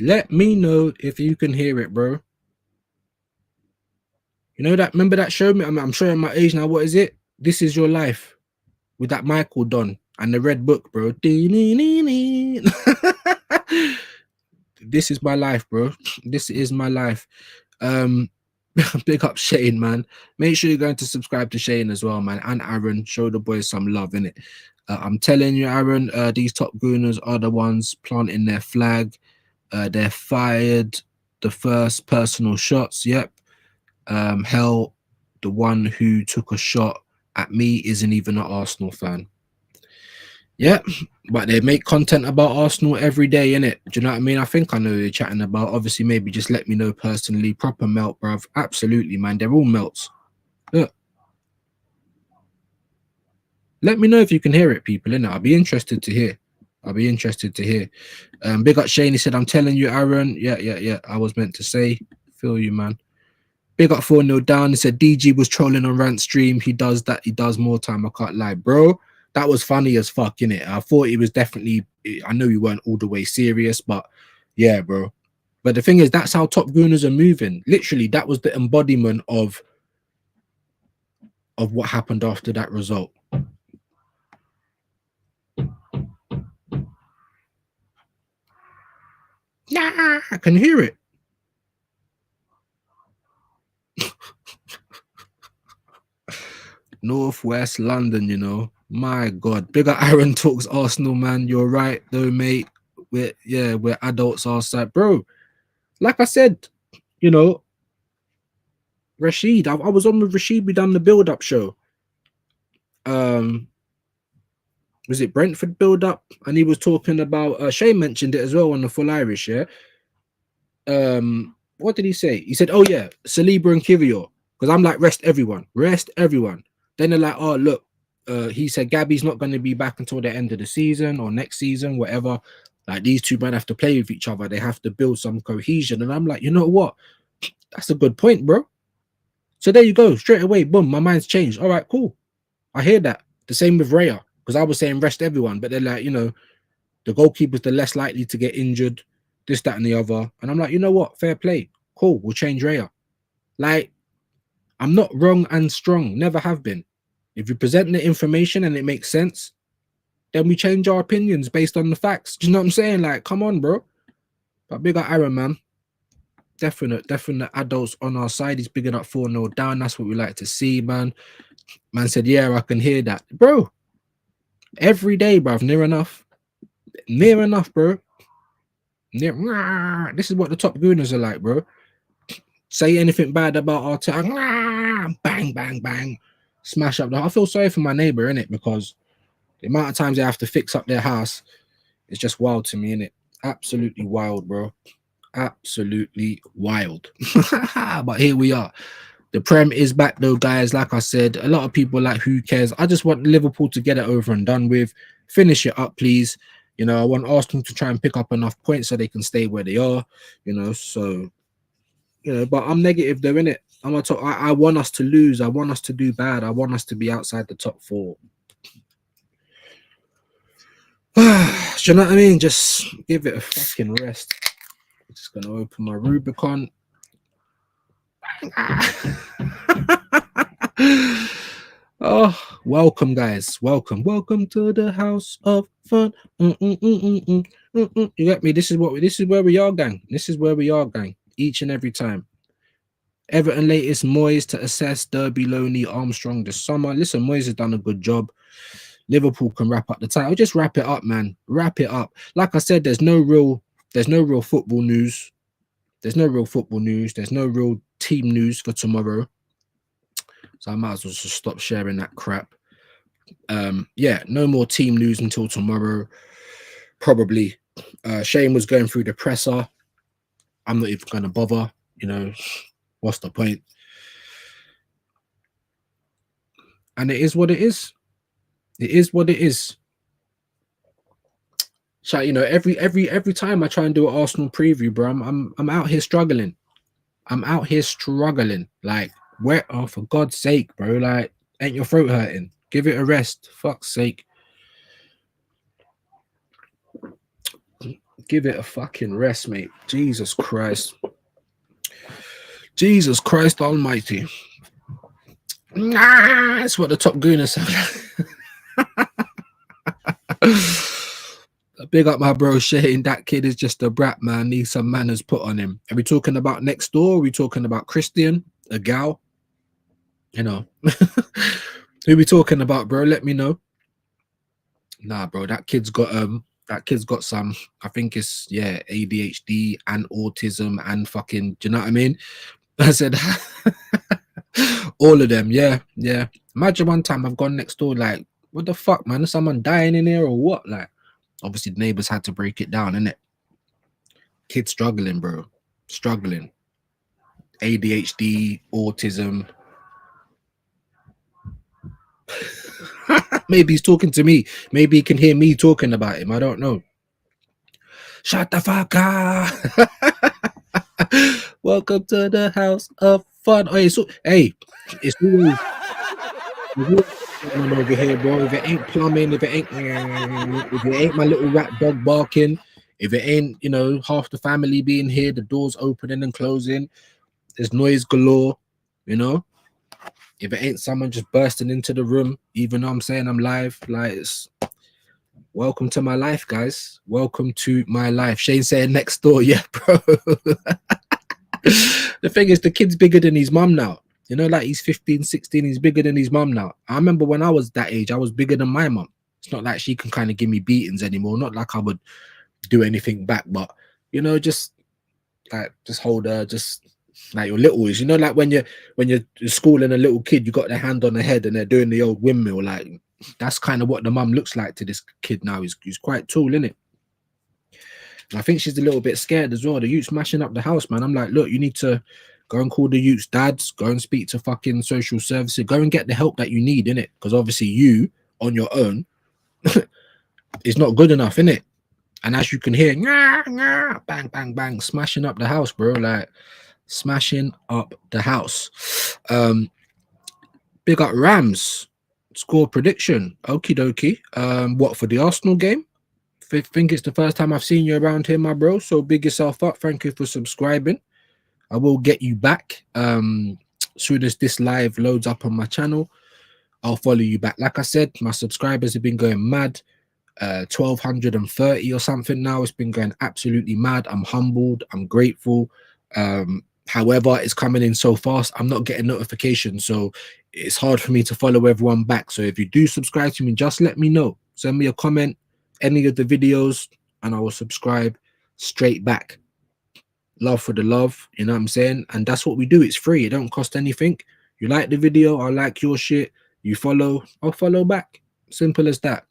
Let me know if you can hear it, bro. You know that? Remember that show? I'm showing my age now. What is it? This Is Your Life with that Michael Don and the Red Book, bro. This is my life, bro. This is my life. Big up Shane, man. Make sure you're going to subscribe to Shane as well, man. And Aaron, show the boys some love, innit? I'm telling you, Aaron, these Top Gooners are the ones planting their flag. They're fired the first personal shots. Yep. Hell, the one who took a shot at me isn't even an Arsenal fan. Yeah, but they make content about Arsenal every day, innit? Do you know what I mean? I think I know who you're chatting about. Obviously, maybe just let me know personally. Proper melt, bruv. Absolutely, man. They're all melts. Look. Let me know if you can hear it, people, innit? I'll be interested to hear. Big up Shane. He said, I'm telling you, Aaron. Yeah. I was meant to say. Feel you, man. Big up 4-0 down. He said, DG was trolling on Rant stream. He does that. He does more time. I can't lie, bro. That was funny as fuck, innit? I thought he was definitely, I know you weren't all the way serious, but yeah, bro. But the thing is, that's how Top Gooners are moving. Literally, that was the embodiment of what happened after that result. Yeah, I can hear it. Northwest London, you know. My God. Bigger Aaron talks Arsenal, man. You're right, though, mate. We're adults outside. Bro, like I said, you know, Rashid, I was on with Rashid. We done the build-up show. Was it Brentford build-up? And he was talking about, Shane mentioned it as well on the Full Irish, yeah? What did he say? He said, oh, yeah, Saliba and Kivior. Because I'm like, rest everyone. Then they're like, oh, look, he said Gabby's not going to be back until the end of the season or next season, whatever. Like, these two men have to play with each other. They have to build some cohesion. And I'm like, you know what? That's a good point, bro. So there you go. Straight away, boom, my mind's changed. All right, cool. I hear that. The same with Raya. Because I was saying rest everyone. But they're like, you know, the goalkeepers, the less likely to get injured, this, that, and the other. And I'm like, you know what? Fair play. Cool. We'll change Raya. Like, I'm not wrong and strong. Never have been. If you present the information and it makes sense, then we change our opinions based on the facts. Do you know what I'm saying? Like, come on, bro. But big up Aaron, man. Definite adults on our side. He's bigging up 4-0 down. That's what we like to see, man. Man said, yeah, I can hear that. Bro, every day, bruv. Near enough, bro. This is what the Top Gooners are like, bro. Say anything bad about our town, bang, bang, bang. Smash up. I feel sorry for my neighbor, innit? Because the amount of times they have to fix up their house is just wild to me, innit? Absolutely wild, bro. Absolutely wild. But here we are. The Prem is back though, guys. Like I said, a lot of people like, who cares? I just want Liverpool to get it over and done with. Finish it up, please. You know, I want Arsenal to try and pick up enough points so they can stay where they are. You know, so, you know, but I'm negative though, innit? I'm gonna talk. I want us to lose. I want us to do bad. I want us to be outside the top 4. Do you know what I mean? Just give it a fucking rest. I'm just gonna open my Rubicon. Oh, welcome, guys. Welcome to the house of fun. You get me? This is where we are, gang. Each and every time. Everton latest Moyes to assess Derby Loney Armstrong this summer. Listen, Moyes has done a good job. Liverpool can wrap up the title. Just wrap it up, man. Wrap it up. Like I said, there's no real football news. There's no real football news. There's no real team news for tomorrow. So I might as well just stop sharing that crap. Yeah, no more team news until tomorrow. Probably. Shane was going through the presser. I'm not even gonna bother. You know, what's the point? And it is what it is. It is what it is. So, you know, every time I try and do an Arsenal preview, bro, I'm out here struggling. I'm out here struggling. Like, where? Oh, for God's sake, bro! Like, ain't your throat hurting? Give it a rest. Fuck's sake. Give it a fucking rest, mate. Jesus Christ. Jesus Christ Almighty. Nah, that's what the Top Gooners sound like. Big up my bro Shane. That kid is just a brat, man. Needs some manners put on him. Are we talking about next door? Are we talking about Christian, a gal? You know. Who we talking about, bro? Let me know. Nah, bro, that kid's got some, I think it's, yeah, ADHD and autism and fucking, do you know what I mean? I said all of them. Yeah. Imagine one time I've gone next door, like, what the fuck, man? Is someone dying in here or what? Like, obviously the neighbors had to break it down, innit? Kid struggling, bro. Struggling. ADHD, autism. Maybe he's talking to me. Maybe he can hear me talking about him. I don't know. Shut the fuck up. Welcome to the house of fun. Hey, so, hey, it's always over here, bro. If it ain't plumbing, if it ain't my little rat dog barking, if it ain't, you know, half the family being here, the doors opening and closing, there's noise galore, you know. If it ain't someone just bursting into the room, even though I'm saying I'm live, like, it's welcome to my life, guys. Welcome to my life. Shane saying next door, yeah, bro. The thing is, the kid's bigger than his mum now. You know, like he's 15, 16, he's bigger than his mum now. I remember when I was that age, I was bigger than my mum. It's not like she can kind of give me beatings anymore. Not like I would do anything back, but, you know, just hold her, just like your little is, you know, like when you're schooling a little kid, you got their hand on the head and they're doing the old windmill. Like, that's kind of what the mum looks like to this kid now. He's quite tall, isn't it? And I think she's a little bit scared as well. The youth's smashing up the house, man. I'm like, look, you need to go and call the youth's dads, go and speak to fucking social services, go and get the help that you need, innit? Because obviously you on your own is not good enough, innit? And as you can hear, bang, bang, bang, smashing up the house, bro. Like, smashing up the house. Big up Rams score prediction. Okie dokie. What for the Arsenal game? I think it's the first time I've seen you around here, my bro. So big yourself up. Thank you for subscribing. I will get you back. Soon as this live loads up on my channel, I'll follow you back. Like I said, my subscribers have been going mad. 1,230 or something now. It's been going absolutely mad. I'm humbled. I'm grateful. However, it's coming in so fast, I'm not getting notifications, so it's hard for me to follow everyone back. So if you do subscribe to me, just let me know. Send me a comment, any of the videos, and I will subscribe straight back. Love for the love, you know what I'm saying? And that's what we do. It's free. It don't cost anything. You like the video, I like your shit. You follow, I'll follow back. Simple as that.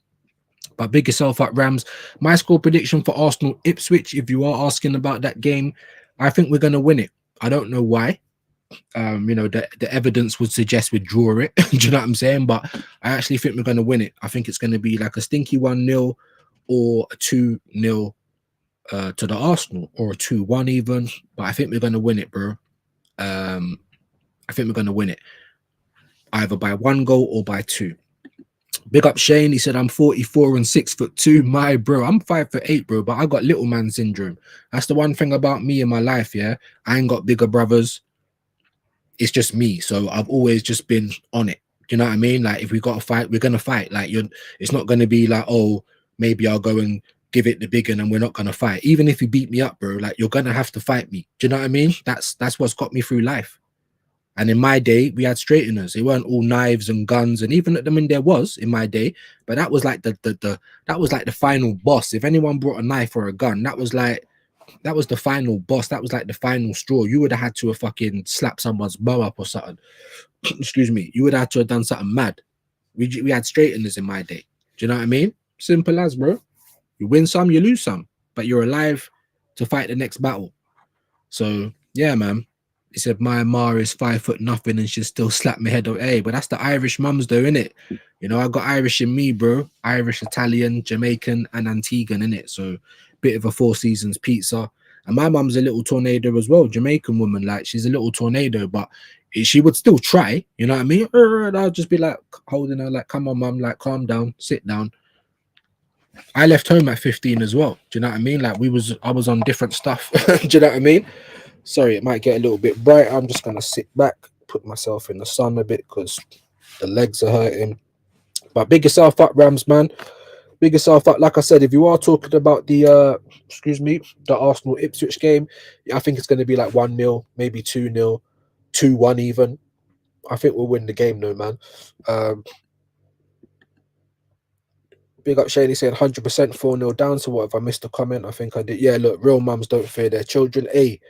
But big yourself up, Rams. My score prediction for Arsenal Ipswich, if you are asking about that game, I think we're going to win it. I don't know why. You know, the evidence would suggest we draw it. Do you know what I'm saying? But I actually think we're going to win it. I think it's going to be like a stinky 1-0 or a 2-0 to the Arsenal, or a 2-1 even. But I think we're going to win it, bro. I think we're going to win it either by 1 goal or by 2. Big up Shane. He said, I'm 44 and 6'2". My bro, I'm 5'8", bro, but I got little man syndrome. That's the one thing about me in my life, yeah. I ain't got bigger brothers. It's just me. So I've always just been on it. Do you know what I mean? Like, if we got to fight, we're gonna fight. Like, it's not gonna be like, oh, maybe I'll go and give it the big one and we're not gonna fight. Even if you beat me up, bro, like, you're gonna have to fight me. Do you know what I mean? That's what's got me through life. And in my day, we had straighteners. It weren't all knives and guns. And even, I mean, there was in my day, but that was like that was like the final boss. If anyone brought a knife or a gun, that was the final boss. That was like the final straw. You would have had to have fucking slapped someone's bum up or something. Excuse me. You would have had to have done something mad. We had straighteners in my day. Do you know what I mean? Simple as, bro. You win some, you lose some, but you're alive to fight the next battle. So yeah, man. He said my ma is 5 foot nothing and she still slap my head. Hey, but that's the Irish mums though, innit? You know, I got Irish in me, bro. Irish, Italian, Jamaican, and Antiguan, innit? So bit of a Four Seasons pizza. And my mum's a little tornado as well, Jamaican woman. Like she's a little tornado, but she would still try. You know what I mean? And I'll just be like holding her, like, come on, mum, like calm down, sit down. I left home at 15 as well. Do you know what I mean? Like I was on different stuff. Do you know what I mean? Sorry, it might get a little bit bright. I'm just gonna sit back, put myself in the sun a bit because the legs are hurting. But big yourself up, Rams, man. Big yourself up. Like I said, if you are talking about the the Arsenal Ipswich game, I think it's gonna be like 1-0, maybe 2-0, 2-1 even. I think we'll win the game though, man. Big up Shady saying 100% 4-0 down. So what if I missed a comment? I think I did. Yeah, look, real mums don't fear their children. Hey,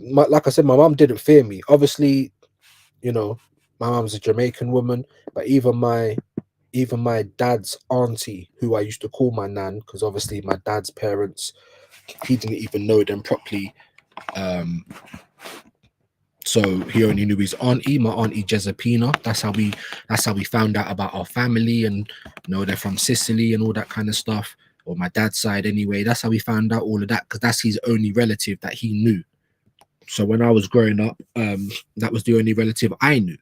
like I said, my mum didn't fear me. Obviously, you know, my mum's a Jamaican woman, but even my dad's auntie, who I used to call my nan, because obviously my dad's parents, he didn't even know them properly. So he only knew his auntie, my auntie Jezepina. That's how we found out about our family, and you know, they're from Sicily and all that kind of stuff. Or my dad's side anyway. That's how we found out all of that, because that's his only relative that he knew. So when I was growing up, that was the only relative I knew,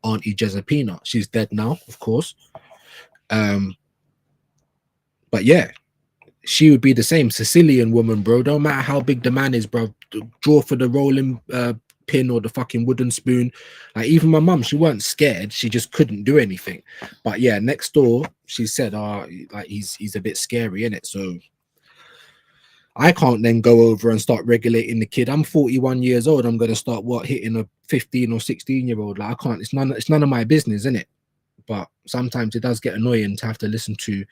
Auntie Jezepina. She's dead now, of course. But yeah, she would be the same Sicilian woman, bro. Don't matter how big the man is, bro. Draw for the rolling pin or the fucking wooden spoon. Like even my mum, she weren't scared. She just couldn't do anything. But yeah, next door, she said, like he's a bit scary, innit? So I can't then go over and start regulating the kid. I'm 41 years old. I'm gonna start hitting a 15 or 16-year-old. Like I can't. It's none of my business, innit? But sometimes it does get annoying to have to listen to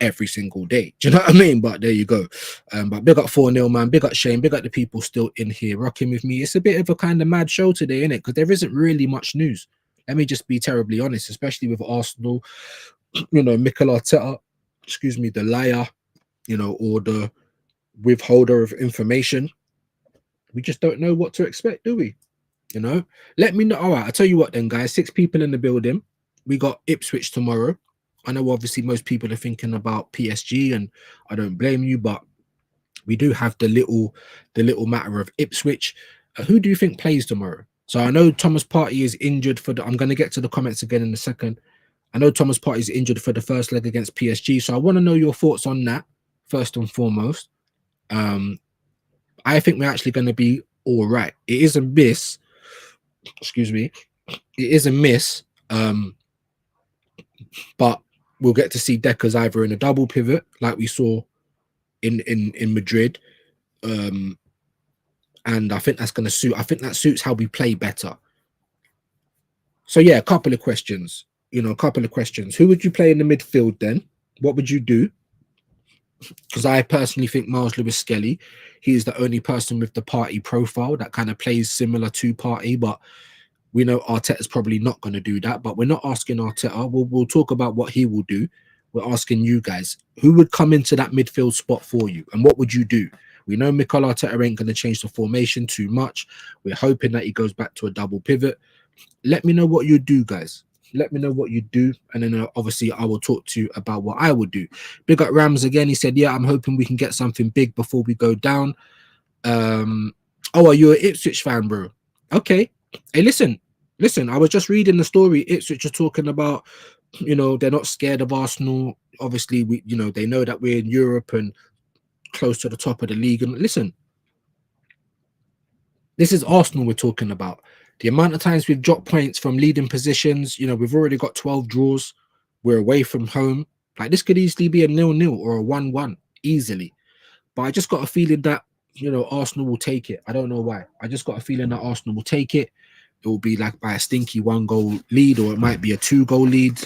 every single day. Do you know what I mean? But there you go. But big up 4-0, man. Big up Shane. Big up the people still in here rocking with me. It's a bit of a kind of mad show today, innit? Because there isn't really much news. Let me just be terribly honest, especially with Arsenal. You know, Mikel Arteta, excuse me, the liar, you know, or the withholder of information. We just don't know what to expect, do we? You know, let me know. All right, I'll tell you what then, guys. 6 people in the building. We got Ipswich tomorrow. I know obviously most people are thinking about PSG, and I don't blame you, but we do have the little matter of Ipswich. Who do you think plays tomorrow? So I know Thomas Partey is injured for the. I'm going to get to the comments again in a second. I know Thomas Partey is injured for the first leg against PSG, so I want to know your thoughts on that first and foremost. I think we're actually going to be all right. It is a miss. Excuse me. It is a miss. But we'll get to see Deckers either in a double pivot, like we saw in Madrid. And I think that's going to suit. I think that suits how we play better. So yeah, a couple of questions. You know, a couple of questions. Who would you play in the midfield then? What would you do? Because I personally think Miles Lewis Skelly, he is the only person with the Partey profile that kind of plays similar to Partey, but we know Arteta's probably not going to do that. But we're not asking Arteta. We'll talk about what he will do. We're asking you guys, who would come into that midfield spot for you, and what would you do? We know Mikel Arteta ain't going to change the formation too much. We're hoping that he goes back to a double pivot. Let me know what you do, guys. Let me know what you do, and then obviously I will talk to you about what I would do. Big up Rams again. He said, yeah, I'm hoping we can get something big before we go down. Oh, are you an Ipswich fan, bro? Okay. Hey, listen, I was just reading the story. Ipswich are talking about, you know, they're not scared of Arsenal. Obviously, you know, they know that we're in Europe and close to the top of the league. And listen, this is Arsenal we're talking about. The amount of times we've dropped points from leading positions, you know, we've already got 12 draws. We're away from home. Like, this could easily be a 0-0 or a 1-1, easily. But I just got a feeling that, you know, Arsenal will take it. I don't know why. I just got a feeling that Arsenal will take it. it will be like by a stinky 1-goal lead, or it might be a 2-goal lead.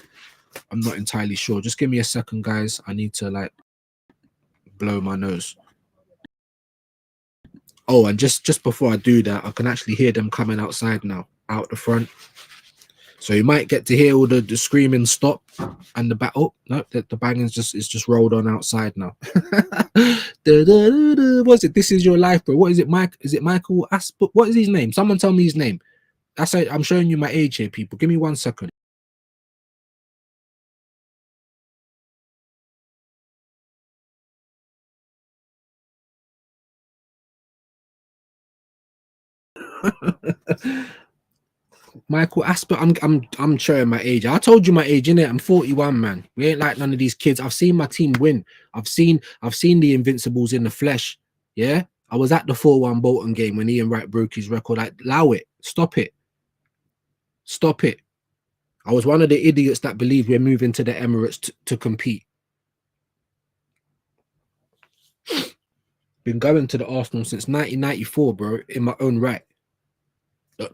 I'm not entirely sure. Just give me a second, guys. I need to like blow my nose. Oh, and just before I do that, I can actually hear them coming outside now, out the front. So you might get to hear all the screaming stop and the battle. No, the banging's just rolled on outside now. What's it? This is your life, bro. What is it, Mike? Is it Michael Asp? What is his name? Someone tell me his name. That's it. I'm showing you my age here, people. Give me 1 second. Michael Asper, I'm showing my age. I told you my age, innit? I'm 41, man. We ain't like none of these kids. I've seen my team win. I've seen the Invincibles in the flesh. Yeah. I was at the 4-1 Bolton game when Ian Wright broke his record. Like, allow it. Stop it. Stop it. I was one of the idiots that believed we're moving to the Emirates to compete. Been going to the Arsenal since 1994, bro, in my own right.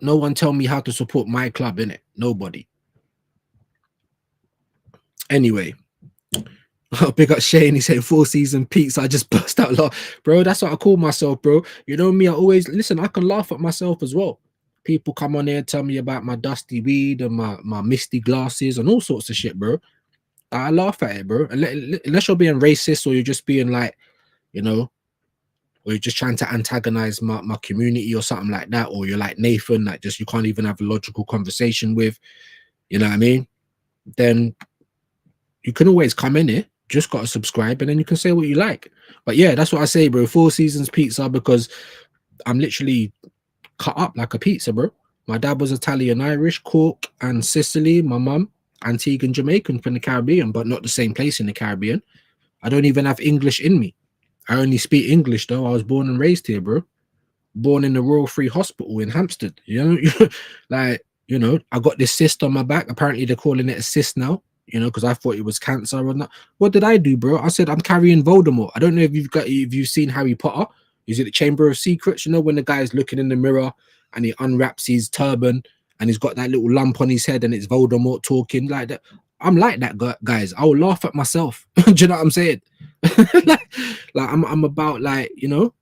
No one tell me how to support my club, innit? Nobody. Anyway, big up Shane. He said 4-season peaks. I just burst out laugh, bro. That's what I call myself, bro. You know me. I always listen. I can laugh at myself as well. People come on here and tell me about my dusty weed and my misty glasses and all sorts of shit, bro. I laugh at it, bro. Unless you're being racist or you're just being like, you know, or you're just trying to antagonize my community or something like that, or you're like Nathan, like just you can't even have a logical conversation with, you know what I mean? Then you can always come in here, just got to subscribe, and then you can say what you like. But yeah, that's what I say, bro. 4 seasons pizza, because I'm literally cut up like a pizza, bro. My dad was Italian, Irish, Cork and Sicily. My mum, Antigua and Jamaican from the Caribbean, but not the same place in the Caribbean. I don't even have English in me. I only speak English though. I was born and raised here, bro. Born in the Royal Free Hospital in Hampstead. You know, like, you know, I got this cyst on my back. Apparently they're calling it a cyst now, you know, because I thought it was cancer or not. What did I do, bro? I said I'm carrying Voldemort. I don't know if you've seen Harry Potter. Is it the Chamber of Secrets? You know, when the guy's looking in the mirror and he unwraps his turban and he's got that little lump on his head and it's Voldemort talking like that. I'm like that, guys. I will laugh at myself. Do you know what I'm saying? like I'm about, like, you know,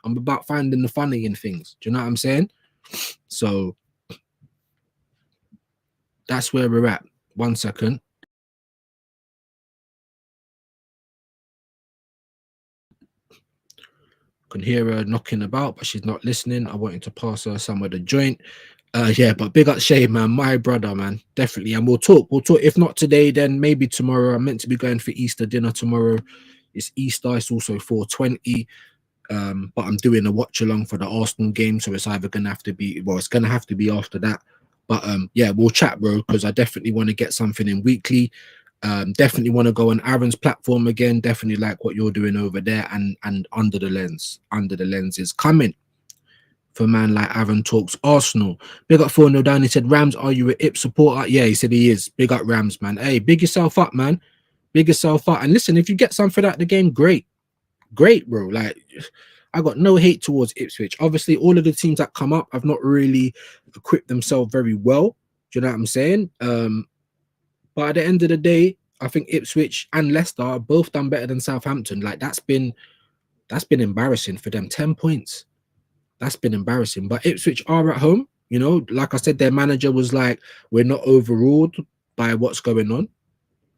I'm about finding the funny in things. Do you know what I'm saying? So that's where we're at. 1 second. Can hear her knocking about, but she's not listening. I wanted to pass her some of the joint. Yeah, but big up Shay, man, my brother, man, definitely. And we'll talk. If not today, then maybe tomorrow. I'm meant to be going for Easter dinner tomorrow. It's Easter. It's also 420. But I'm doing a watch along for the Arsenal game, so it's either gonna have to be, well, it's gonna have to be after that. But yeah, we'll chat, bro, because I definitely want to get something in weekly. Definitely want to go on Aaron's platform again. Definitely like what you're doing over there, and under the lens is coming for man like Aaron talks Arsenal. Big up 4-0 down. He said, Rams, are you an Ip supporter? Yeah, he said he is. Big up Rams, man. Hey, big yourself up, man. Big yourself up. And listen, if you get something out of the game, great, bro. Like, I got no hate towards Ipswich. Obviously, all of the teams that come up have not really equipped themselves very well. Do you know what I'm saying? But at the end of the day, I think Ipswich and Leicester are both done better than Southampton. Like, that's been embarrassing for them. 10 points. That's been embarrassing. But Ipswich are at home. You know, like I said, their manager was like, we're not overawed by what's going on.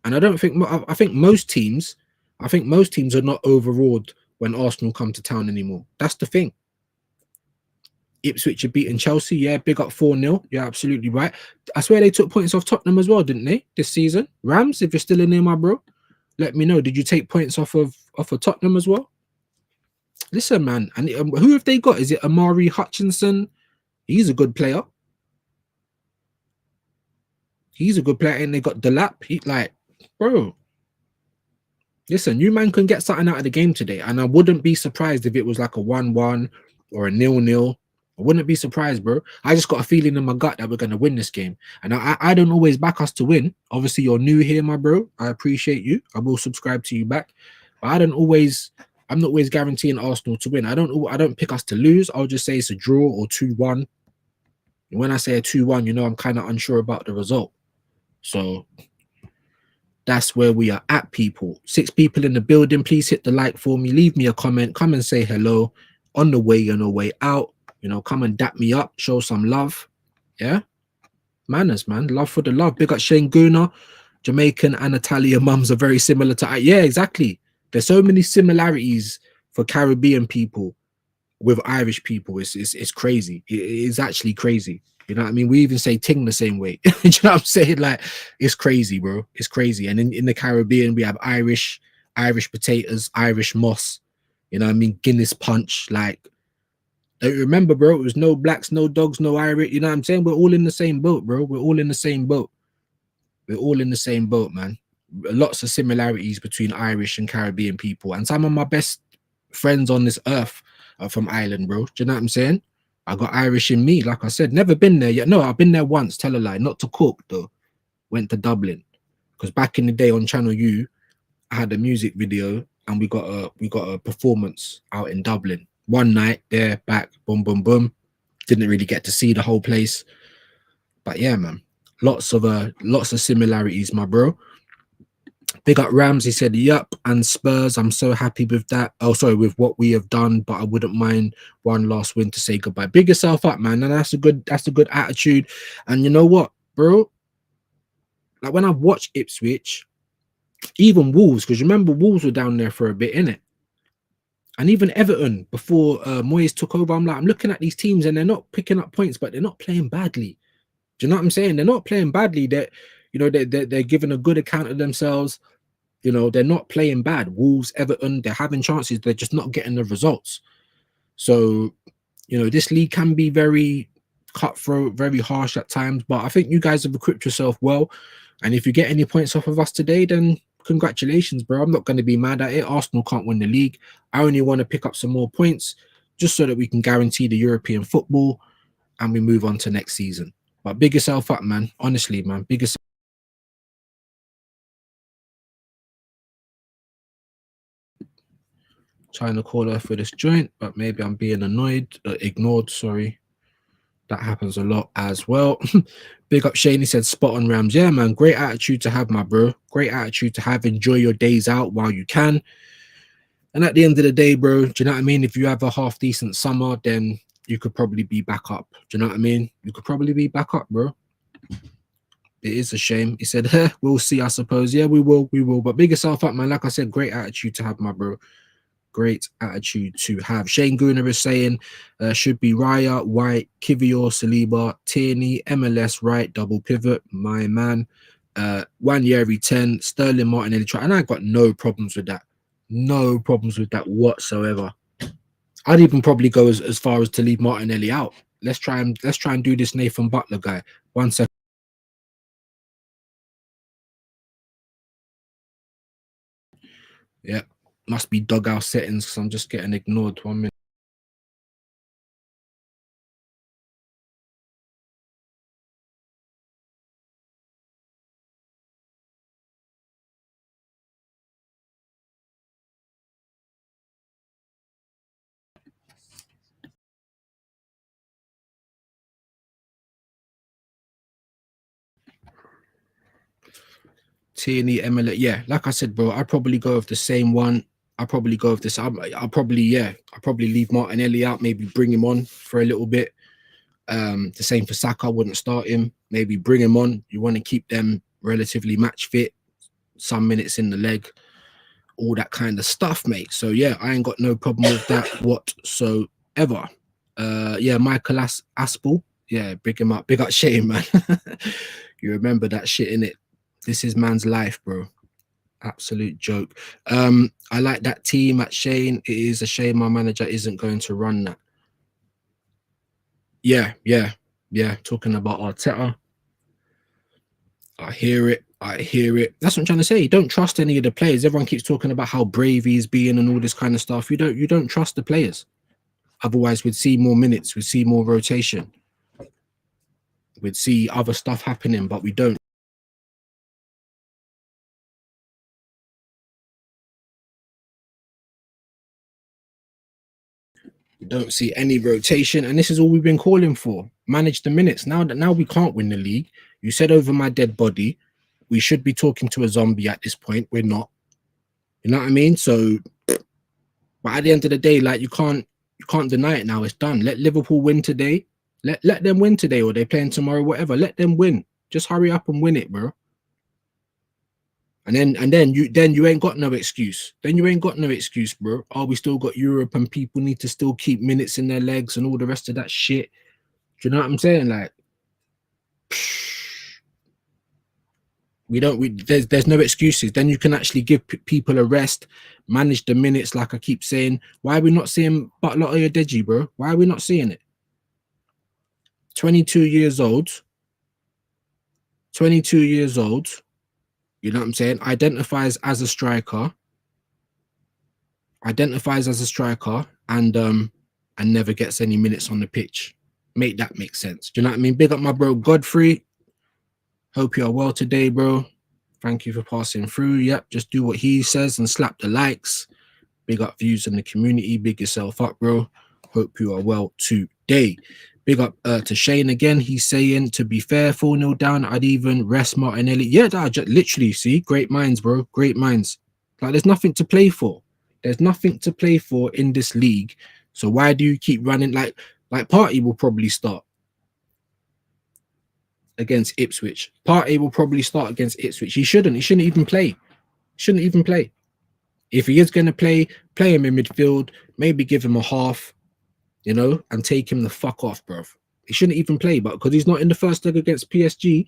And I don't think, I think most teams are not overawed when Arsenal come to town anymore. That's the thing. Ipswich are beating Chelsea. Yeah, big up 4-0. You're absolutely right. I swear they took points off Tottenham as well, didn't they, this season? Rams, if you're still in there, my bro, let me know. Did you take points off of Tottenham as well? Listen, man, and who have they got? Is it Amari Hutchinson? He's a good player. And they got Delap. He, like, bro, listen, you man can get something out of the game today, and I wouldn't be surprised if it was like a 1-1 or a 0-0. I wouldn't be surprised, bro. I just got a feeling in my gut that we're going to win this game. And I don't always back us to win. Obviously, you're new here, my bro. I appreciate you. I will subscribe to you back. But I'm not always guaranteeing Arsenal to win. I don't pick us to lose. I'll just say it's a draw or 2-1. When I say a 2-1, you know, I'm kind of unsure about the result. So that's where we are at, people. 6 people in the building. Please hit the like for me. Leave me a comment. Come and say hello on the way and the way out. You know, come and dap me up. Show some love. Yeah. Manners, man. Love for the love. Big up Shane Gooner. Jamaican and Italian mums are very similar to... Yeah, exactly. There's so many similarities for Caribbean people with Irish people. It's crazy. It is actually crazy. You know what I mean? We even say ting the same way. You know what I'm saying? Like, it's crazy, bro. It's crazy. And in the Caribbean, we have Irish potatoes, Irish moss. You know what I mean? Guinness punch. Like, don't remember, bro, it was no blacks, no dogs, no Irish. You know what I'm saying? We're all in the same boat, bro. We're all in the same boat. We're all in the same boat, man. Lots of similarities between Irish and Caribbean people. And some of my best friends on this earth are from Ireland, bro. Do you know what I'm saying? I got Irish in me. Like I said, never been there yet. No, I've been there once. Tell a lie. Not to cook, though. Went to Dublin. Because back in the day on Channel U, I had a music video and we got a performance out in Dublin. One night there, back, boom, boom, boom. Didn't really get to see the whole place. But yeah, man. Lots of similarities, my bro. Big up Rams, he said, yup, and Spurs, I'm so happy with that. Oh, sorry, with what we have done, but I wouldn't mind one last win to say goodbye. Big yourself up, man. And that's a good attitude. And you know what, bro? Like when I've watched Ipswich, even Wolves, because remember Wolves were down there for a bit, innit? And even Everton, before Moyes took over, I'm looking at these teams and they're not picking up points, but they're not playing badly. Do you know what I'm saying? They're not playing badly. They're giving a good account of themselves. You know, they're not playing bad. Wolves, Everton, they're having chances. They're just not getting the results. So, you know, this league can be very cutthroat, very harsh at times. But I think you guys have equipped yourself well. And if you get any points off of us today, then congratulations, bro. I'm not going to be mad at it. Arsenal can't win the league. I only want to pick up some more points just so that we can guarantee the European football and we move on to next season. But big yourself up, man. Honestly, man. Big yourself. Trying to call her for this joint, but maybe I'm being ignored. Sorry. That happens a lot as well. Big up Shane. He said, spot on Rams. Yeah, man. Great attitude to have, my bro. Great attitude to have. Enjoy your days out while you can. And at the end of the day, bro, do you know what I mean? If you have a half decent summer, then you could probably be back up. Do you know what I mean? You could probably be back up, bro. It is a shame. He said, we'll see, I suppose. Yeah, we will. But big yourself up, man. Like I said, great attitude to have, my bro. Great attitude to have. Shane Gooner is saying should be Raya, White, Kivior, Saliba, Tierney, MLS, right, double pivot, my man. Wanyeri 10, Sterling, Martinelli, try, and I got no problems with that. No problems with that whatsoever. I'd even probably go as far as to leave Martinelli out. Let's try and do this Nathan Butler guy. 1 second. Yeah, must be doghouse settings because I'm just getting ignored. 1 minute. Tierney, MLS. Yeah, like I said, bro, I'd probably go with the same one. I'll probably go with this. I'll probably leave Martinelli out, maybe bring him on for a little bit. The same for Saka, I wouldn't start him. Maybe bring him on. You want to keep them relatively match fit, some minutes in the leg, all that kind of stuff, mate. So yeah, I ain't got no problem with that whatsoever. Yeah, Michael Aspel. Yeah, big him up. Big up Shane, man. You remember that shit, innit? This is man's life, bro. Absolute joke. I like that team at Shane. It is a shame my manager isn't going to run that. Yeah. Talking about Arteta. I hear it. That's what I'm trying to say. You don't trust any of the players. Everyone keeps talking about how brave he's being and all this kind of stuff. You don't trust the players. Otherwise, we'd see more minutes, we'd see more rotation, we'd see other stuff happening, but we don't. You don't see any rotation, and this is all we've been calling for. Manage the minutes. Now we can't win the league. You said over my dead body, we should be talking to a zombie at this point. We're not. You know what I mean? So, but at the end of the day, like you can't deny it now. It's done. Let Liverpool win today. Let them win today, or they're playing tomorrow, whatever. Let them win. Just hurry up and win it, bro. And then you ain't got no excuse. Then you ain't got no excuse, bro. Oh, we still got Europe and people need to still keep minutes in their legs and all the rest of that shit. Do you know what I'm saying? Like, there's no excuses. Then you can actually give people a rest, manage the minutes. Like I keep saying, why are we not seeing Butler or Oyedeji, bro? Why are we not seeing it? 22 years old. 22 years old. You know what I'm saying? Identifies as a striker. And never gets any minutes on the pitch. Make that make sense. Do you know what I mean? Big up my bro Godfrey. Hope you are well today, bro. Thank you for passing through. Yep, just do what he says and slap the likes. Big up Viewz in the community. Big yourself up, bro. Hope you are well today. Big up to Shane again. He's saying, to be fair, 4-0 down, I'd even rest Martinelli. Yeah, that literally, see, great minds, bro. Great minds. Like, there's nothing to play for. There's nothing to play for in this league. So why do you keep running? Like Partey will probably start against Ipswich. Partey will probably start against Ipswich. He shouldn't even play. If he is going to play him in midfield, maybe give him a half, you know, and take him the fuck off, bro. He shouldn't even play, but because he's not in the first leg against PSG,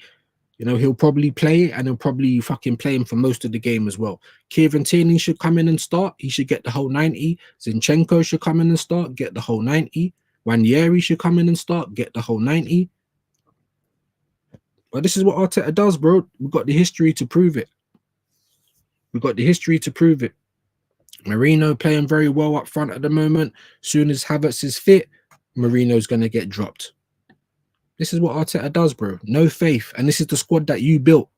you know, he'll probably play, and he'll probably fucking play him for most of the game as well. Kieran Tierney should come in and start. He should get the whole 90. Zinchenko should come in and start, get the whole 90. Wanyeri should come in and start, get the whole 90. But this is what Arteta does, bro. We've got the history to prove it. Marino playing very well up front at the moment. Soon as Havertz is fit, Marino's going to get dropped. This is what Arteta does, bro. No faith. And this is the squad that you built.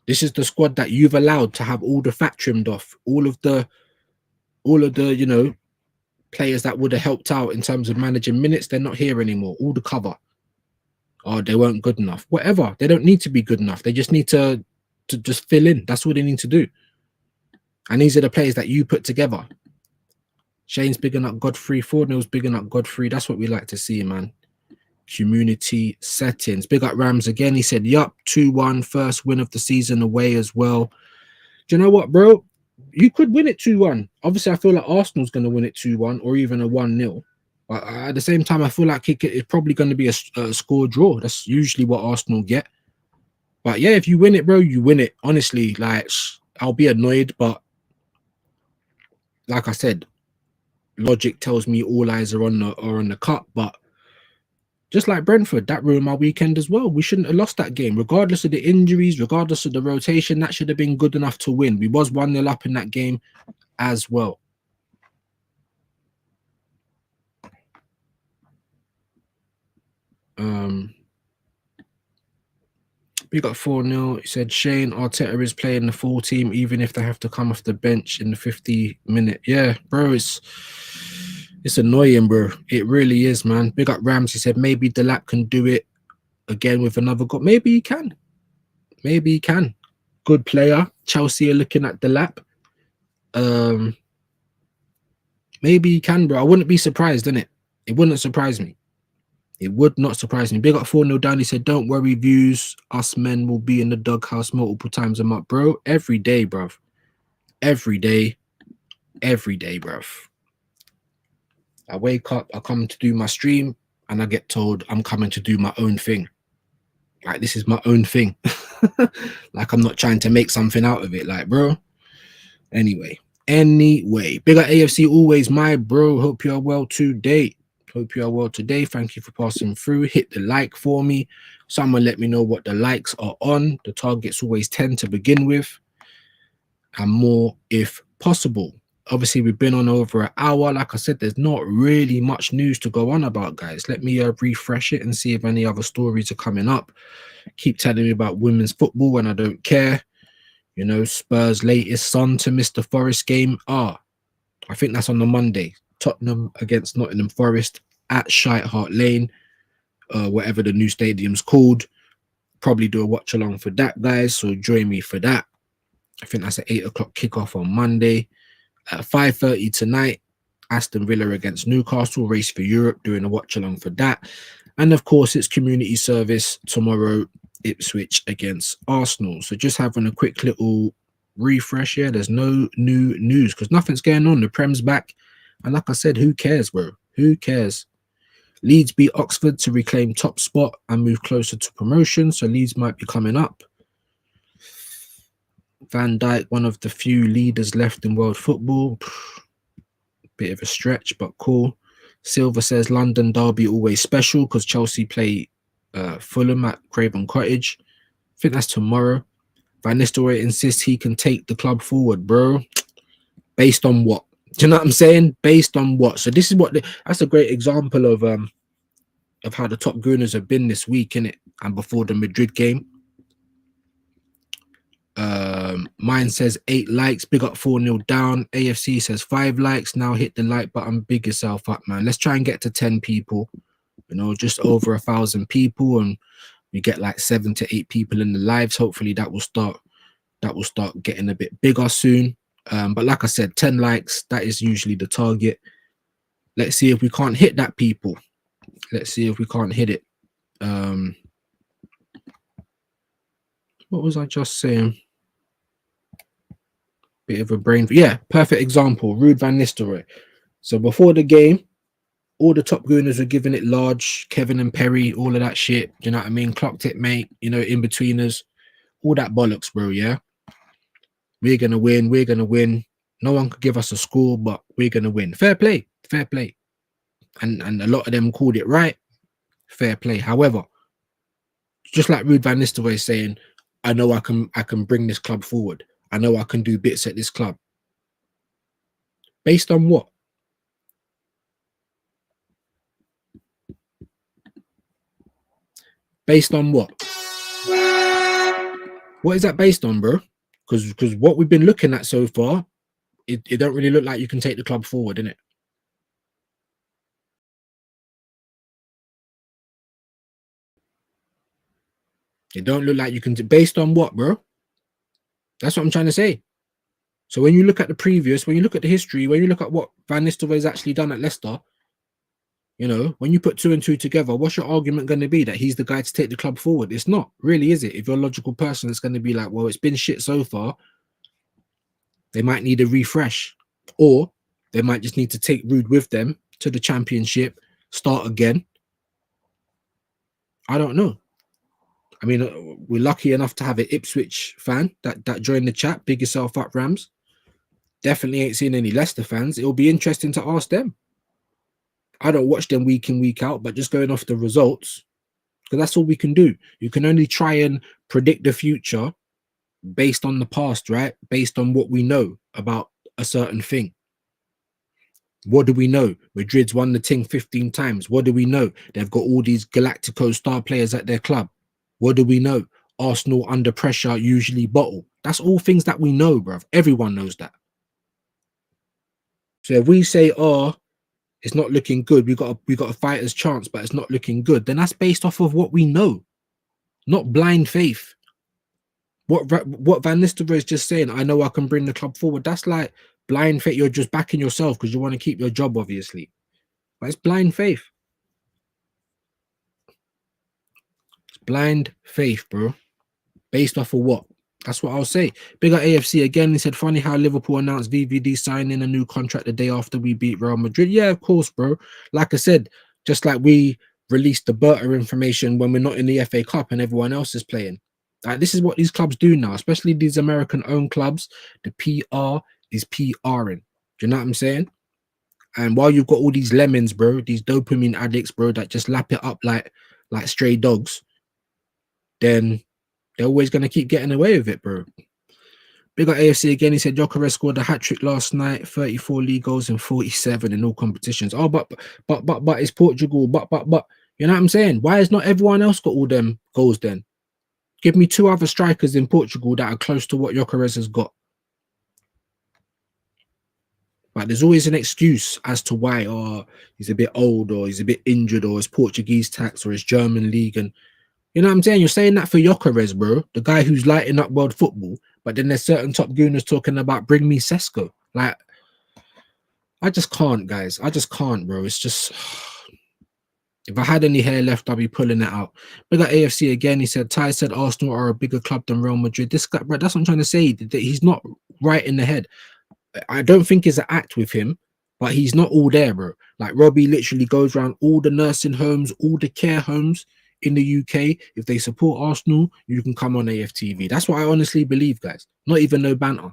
This is the squad that you've allowed to have all the fat trimmed off. All of the, you know, players that would have helped out in terms of managing minutes, they're not here anymore. All the cover. Oh, they weren't good enough. Whatever. They don't need to be good enough. They just need to just fill in. That's what they need to do. And these are the players that you put together. Shane's bigging up Godfrey. 4-0's bigging up Godfrey. That's what we like to see, man. Community settings. Big up Rams again. He said, yup, 2-1. First win of the season away as well. Do you know what, bro? You could win it 2-1. Obviously, I feel like Arsenal's going to win it 2-1 or even a 1-0. But at the same time, I feel like it's probably going to be a score draw. That's usually what Arsenal get. But yeah, if you win it, bro, you win it. Honestly, like, I'll be annoyed, but like I said, logic tells me all eyes are on the cut. But just like Brentford, that ruined my weekend as well. We shouldn't have lost that game, regardless of the injuries, regardless of the rotation. That should have been good enough to win. We was 1-0 up in that game as well. We got 4-0. He said Shane Arteta is playing the full team, even if they have to come off the bench in the 50-minute. Yeah, bro, it's annoying, bro. It really is, man. Big up Rams. He said maybe Delap can do it again with another goal. Maybe he can. Maybe he can. Good player. Chelsea are looking at Delap. Maybe he can, bro. I wouldn't be surprised, innit? It wouldn't surprise me. It would not surprise me. Big up 4-0 down. He said, don't worry, Viewz. Us men will be in the doghouse multiple times a month, bro. Every day, bruv. Every day. Every day, bruv. I wake up, I come to do my stream, and I get told I'm coming to do my own thing. Like, this is my own thing. Like, I'm not trying to make something out of it. Like, bro. Anyway. Big up AFC always, my bro. Hope you are well today. Thank you for passing through. Hit the like for me. Someone let me know what the likes are on. The target's always 10 to begin with, and more if possible. Obviously, we've been on over an hour. Like I said, there's not really much news to go on about, guys. Let me refresh it and see if any other stories are coming up. Keep telling me about women's football and I don't care. You know, Spurs' latest son to miss the Forest game. I think that's on the Monday. Tottenham against Nottingham Forest at Shite Hart Lane, whatever the new stadium's called. Probably do a watch along for that, guys. So join me for that. I think that's an 8 o'clock kickoff on Monday. At 5:30 tonight, Aston Villa against Newcastle, race for Europe, doing a watch along for that. And of course, it's community service tomorrow, Ipswich against Arsenal. So just having a quick little refresh here. There's no new news because nothing's going on. The Prem's back. And like I said, who cares, bro? Who cares? Leeds beat Oxford to reclaim top spot and move closer to promotion. So Leeds might be coming up. Van Dijk, one of the few leaders left in world football. Bit of a stretch, but cool. Silver says London derby always special because Chelsea play Fulham at Craven Cottage. I think that's tomorrow. Van Nistelrooy insists he can take the club forward, bro. Based on what? Do you know what I'm saying? Based on what? So this is what that's a great example of how the top gooners have been this week, innit? And before the Madrid game. Mine says 8 likes, big up 4-0 down. AFC says 5 likes. Now hit the like button, big yourself up, man. Let's try and get to 10 people, you know, just over 1,000 people, and we get like 7 to 8 people in the lives. Hopefully that will start getting a bit bigger soon. But like I said, 10 likes, that is usually the target. Let's see if we can't hit that, people. Let's see if we can't hit it. What was I just saying? Bit of a brain. Yeah, perfect example. Ruud van Nistelrooy. So before the game, all the top gooners were giving it large. Kevin and Perry, all of that shit. You know what I mean? Clocked it, mate. You know, in betweeners. All that bollocks, bro, yeah? We're going to win. We're going to win. No one could give us a score, but we're going to win. Fair play. Fair play. And a lot of them called it right. Fair play. However, just like Ruud van Nistelrooy saying, I know I can bring this club forward. I know I can do bits at this club. Based on what? Based on what? What is that based on, bro? Because what we've been looking at so far, it don't really look like you can take the club forward, innit? It don't look like you can. Based on what, bro? That's what I'm trying to say. So when you look at the previous, when you look at the history, when you look at what Van Nistelrooy's actually done at Leicester, you know, when you put 2 and 2 together, what's your argument going to be that he's the guy to take the club forward? It's not, really, is it? If you're a logical person, it's going to be like, well, it's been shit so far. They might need a refresh, or they might just need to take Ruud with them to the Championship, start again. I don't know. I mean, we're lucky enough to have an Ipswich fan that joined the chat. Big yourself up, Rams. Definitely ain't seen any Leicester fans. It'll be interesting to ask them. I don't watch them week in, week out, but just going off the results, because that's all we can do. You can only try and predict the future based on the past, right? Based on what we know about a certain thing. What do we know? Madrid's won the thing 15 times. What do we know? They've got all these Galactico star players at their club. What do we know? Arsenal under pressure usually bottle. That's all things that we know, bruv. Everyone knows that. So if we say, oh, it's not looking good, we got a fighter's chance, but it's not looking good, then that's based off of what we know, not blind faith. What Van Nistelrooy is just saying, I know I can bring the club forward. That's like blind faith. You're just backing yourself because you want to keep your job, obviously. But it's blind faith. It's blind faith, bro. Based off of what? That's what I'll say. Big up AFC again. He said, funny how Liverpool announced VVD signing a new contract the day after we beat Real Madrid. Yeah, of course, bro. Like I said, just like we released the Berta information when we're not in the FA Cup and everyone else is playing. Like, this is what these clubs do now, especially these American-owned clubs. The PR is PRing. Do you know what I'm saying? And while you've got all these lemons, bro, these dopamine addicts, bro, that just lap it up like stray dogs, then they're always going to keep getting away with it, bro. Big up AFC again. He said Gyökeres scored a hat-trick last night, 34 league goals and 47 in all competitions. Oh, but it's Portugal. But you know what I'm saying? Why has not everyone else got all them goals then? Give me 2 other strikers in Portugal that are close to what Gyökeres has got. But there's always an excuse as to why, oh, he's a bit old, or he's a bit injured, or it's Portuguese tax, or it's German league. And you know what I'm saying? You're saying that for Gyökeres, bro, the guy who's lighting up world football. But then there's certain top gooners talking about bring me Sesko. Like, I just can't, guys. I just can't, bro. It's just, if I had any hair left, I'd be pulling it out. But that AFC again, he said, Ty said Arsenal are a bigger club than Real Madrid. This guy, bro, that's what I'm trying to say. That he's not right in the head. I don't think it's an act with him, but he's not all there, bro. Like, Robbie literally goes around all the nursing homes, all the care homes in the UK. If they support Arsenal, you can come on AFTV. That's what I honestly believe, guys. Not even no banter.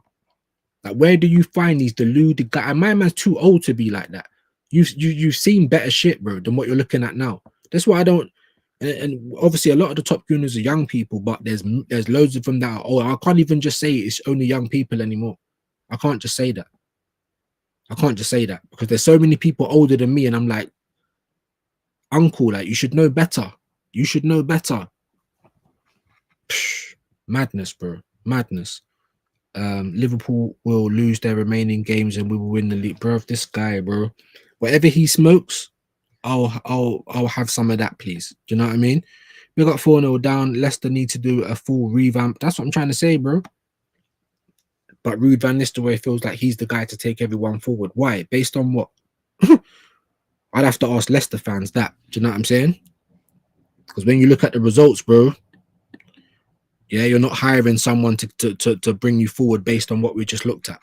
Like, where do you find these deluded guys? And my man's too old to be like that. You've seen better shit, bro, than what you're looking at now. That's why I don't. And obviously, a lot of the top gooners are young people, but there's loads of them that are. Oh, I can't even just say it's only young people anymore. I can't just say that. I can't just say that because there's so many people older than me, and I'm like, uncle, like, you should know better. You should know better. Psh, madness, bro. Madness. Liverpool will lose their remaining games and we will win the league, bro. This guy, bro, whatever he smokes, I'll have some of that, please. Do you know what I mean? We got 4-0 down. Leicester need to do a full revamp. That's what I'm trying to say, bro. But Ruud van Nistelrooy feels like he's the guy to take everyone forward. Why? Based on what? I'd have to ask Leicester fans that. Do you know what I'm saying? Because when you look at the results, bro, yeah, you're not hiring someone to bring you forward based on what we just looked at.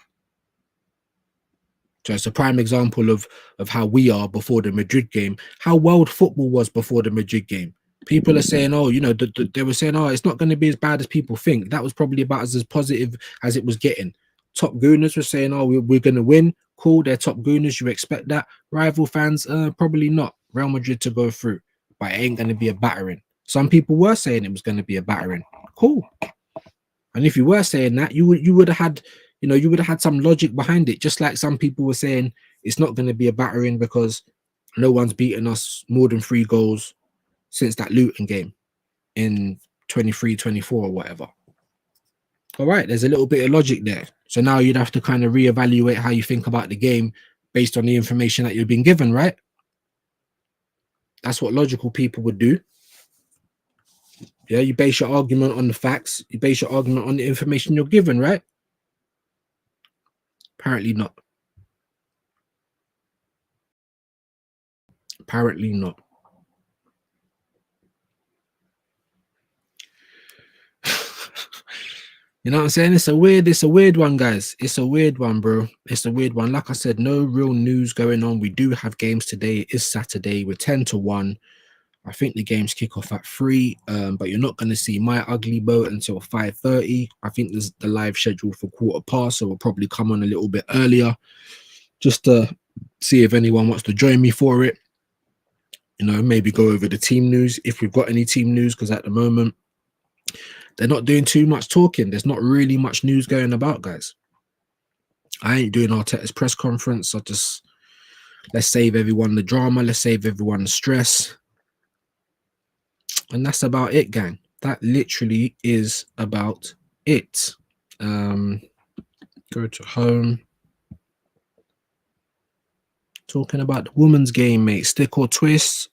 So it's a prime example of how we are before the Madrid game, how world football was before the Madrid game. People are saying, oh, you know, they were saying, oh, it's not going to be as bad as people think. That was probably about as positive as it was getting. Top gooners were saying, oh, we're going to win. Cool, they're top gooners. You expect that. Rival fans, probably not. Real Madrid to go through, but it ain't going to be a battering. Some people were saying it was going to be a battering. Cool. And if you were saying that, you would have had, you know, you would have had some logic behind it. Just like some people were saying it's not going to be a battering because no one's beaten us more than 3 goals since that Luton game in 23-24 or whatever. All right, there's a little bit of logic there. So now you'd have to kind of reevaluate how you think about the game based on the information that you've been given, right? That's what logical people would do. Yeah, you base your argument on the facts. You base your argument on the information you're given, right? Apparently not. Apparently not. You know what I'm saying? It's a weird one, guys. It's a weird one, bro. It's a weird one. Like I said, no real news going on. We do have games today. It is Saturday. We're 10-1. I think the games kick off at 3, but you're not going to see my ugly boat until 5:30. I think there's the live schedule for 1:15, so we'll probably come on a little bit earlier just to see if anyone wants to join me for it. You know, maybe go over the team news if we've got any team news, because at the moment they're not doing too much talking. There's not really much news going about, guys. I ain't doing Arteta's press conference. I just, let's save everyone the drama. Let's save everyone the stress. And that's about it, gang. That literally is about it. Go to home. Talking about the women's game, mate. Stick or twist.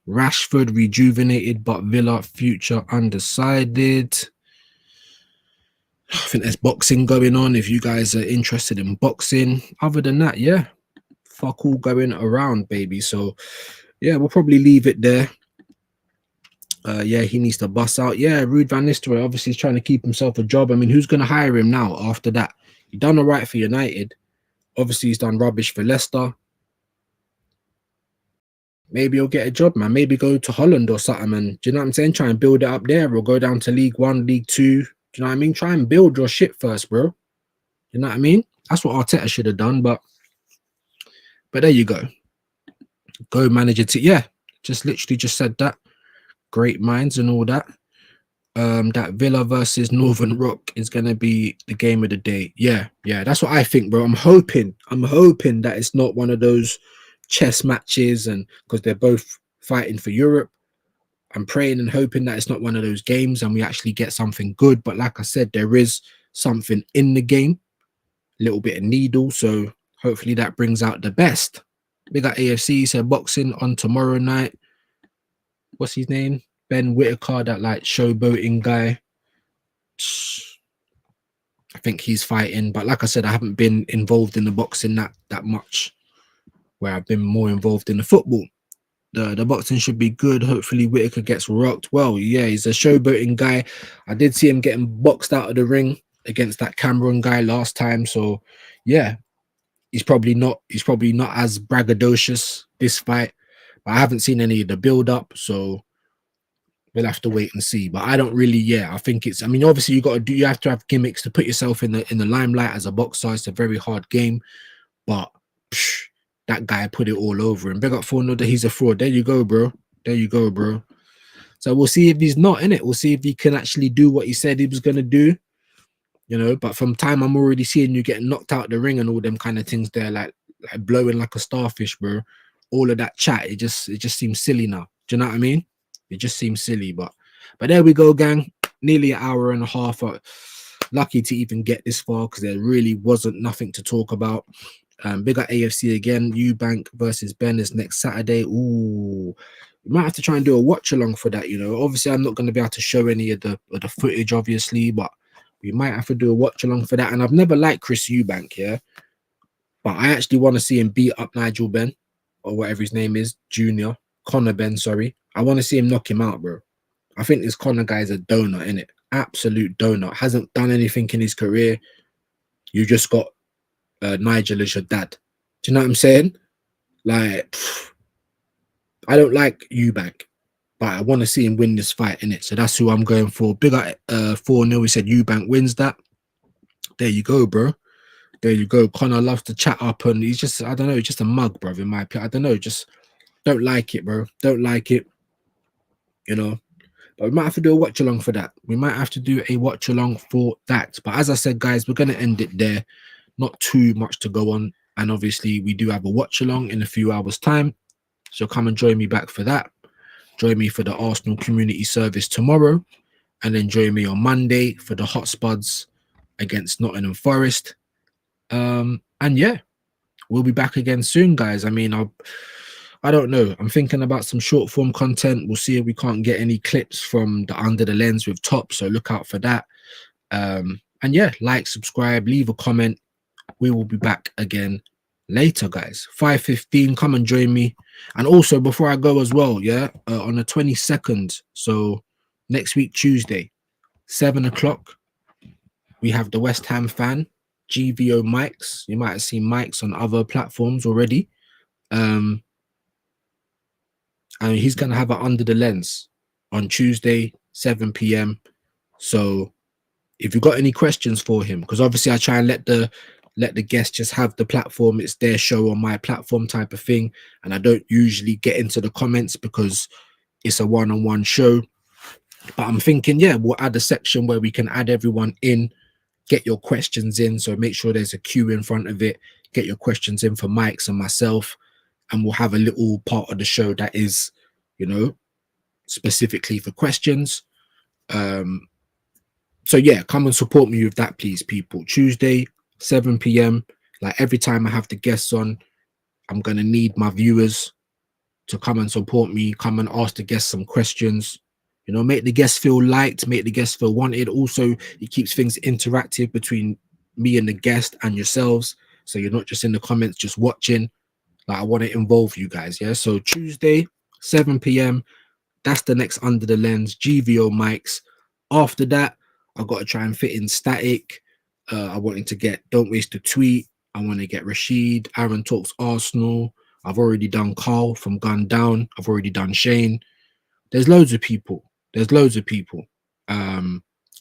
Rashford rejuvenated, but Villa future undecided. I think there's boxing going on if you guys are interested in boxing. Other than that, yeah, fuck all going around, baby. So yeah, we'll probably leave it there. Yeah, he needs to bust out. Yeah, Ruud van Nistelrooy obviously is trying to keep himself a job. I mean, who's going to hire him now after that? He done all right for United. Obviously, he's done rubbish for Leicester. Maybe he'll get a job, man. Maybe go to Holland or something, man. Do you know what I'm saying? Try and build it up there, or go down to League 1, League 2. Do you know what I mean? Try and build your shit first, bro. You know what I mean? That's what Arteta should have done, but there you go. Go manage it. Yeah, just literally just said that. Great minds and all that. That Villa versus Northern Rock is gonna be the game of the day. Yeah, that's what I think, bro. I'm hoping that it's not one of those chess matches, and because they're both fighting for Europe. I'm praying and hoping that it's not one of those games and we actually get something good. But like I said, there is something in the game. little bit of needle. So hopefully that brings out the best. We got AFC, so boxing on tomorrow night. What's his name? Ben Whitaker, that like showboating guy. I think he's fighting, but like I said, I haven't been involved in the boxing that much, where I've been more involved in the football. The boxing should be good. Hopefully Whitaker gets rocked. Well, yeah, he's a showboating guy. I did see him getting boxed out of the ring against that Cameron guy last time. So yeah, he's probably not as braggadocious this fight. But I haven't seen any of the build up, so we'll have to wait and see. But I don't really, yeah, I think it's, I mean, obviously you have to have gimmicks to put yourself in the limelight as a boxer. It's a very hard game, but that guy put it all over him. Big up for that he's a fraud. There you go, bro. There you go, bro. So we'll see if he's not in it. We'll see if he can actually do what he said he was gonna do. You know, but from time I'm already seeing you getting knocked out the ring and all them kind of things there, like blowing like a starfish, bro. All of that chat, it just seems silly now. Do you know what I mean? It just seems silly, but there we go, gang. Nearly an hour and a half. Lucky to even get this far because there really wasn't nothing to talk about. Big up AFC again. Eubank versus Ben is next Saturday. Ooh, we might have to try and do a watch along for that. You know, obviously I'm not going to be able to show any of the footage, obviously, but we might have to do a watch along for that. And I've never liked Chris Eubank, yeah, but I actually want to see him beat up Nigel Ben or whatever his name is, Connor Ben. Sorry, I want to see him knock him out, bro. I think this Connor guy is a donut, innit? Absolute donut. Hasn't done anything in his career. You just got Nigel as your dad. Do you know what I'm saying? Like, I don't like Eubank, but I want to see him win this fight, innit? So that's who I'm going for. Big up 4-0. We said Eubank wins that. There you go, bro. There you go. Connor loves to chat up, and he's just, I don't know, just a mug, bro, in my opinion. I don't know, just don't like it, bro. Don't like it, you know. But we might have to do a watch along for that. We might have to do a watch along for that. But as I said, guys, we're going to end it there. Not too much to go on. And obviously, we do have a watch along in a few hours' time. So come and join me back for that. Join me for the Arsenal community service tomorrow. And then join me on Monday for the Hot Spuds against Nottingham Forest. And yeah, we'll be back again soon, guys. I mean, I don't know. I'm thinking about some short form content. We'll see if we can't get any clips from the Under the Lens with Top. So look out for that. And yeah, like, subscribe, leave a comment. We will be back again later, guys. 5:15. Come and join me. And also before I go as well, yeah, on the 22nd. So next week, Tuesday, 7 o'clock, we have the West Ham fan, GVO mics. You might have seen mics on other platforms already. And he's going to have it Under the Lens on Tuesday, 7 p.m. So if you've got any questions for him, because obviously I try and let the guests just have the platform. It's their show on my platform type of thing. And I don't usually get into the comments because it's a one-on-one show. But I'm thinking, yeah, we'll add a section where we can add everyone in, get your questions in. So make sure there's a queue in front of it. Get your questions in for Mike's and myself. And we'll have a little part of the show that is, you know, specifically for questions. So yeah, come and support me with that, please, people. Tuesday, 7 p.m. Like every time I have the guests on, I'm going to need my viewers to come and support me, come and ask the guests some questions, you know, make the guests feel liked, make the guests feel wanted. Also, it keeps things interactive between me and the guest and yourselves. So you're not just in the comments, just watching. Like I want to involve you guys. Yeah. So Tuesday, 7 p.m. That's the next Under the Lens, GVO mics. After that, I've got to try and fit in Static. I wanted to get Don't Waste a Tweet. I want to get Rashid. Aaron Talks Arsenal. I've already done Carl from Gun Down. I've already done Shane. There's loads of people.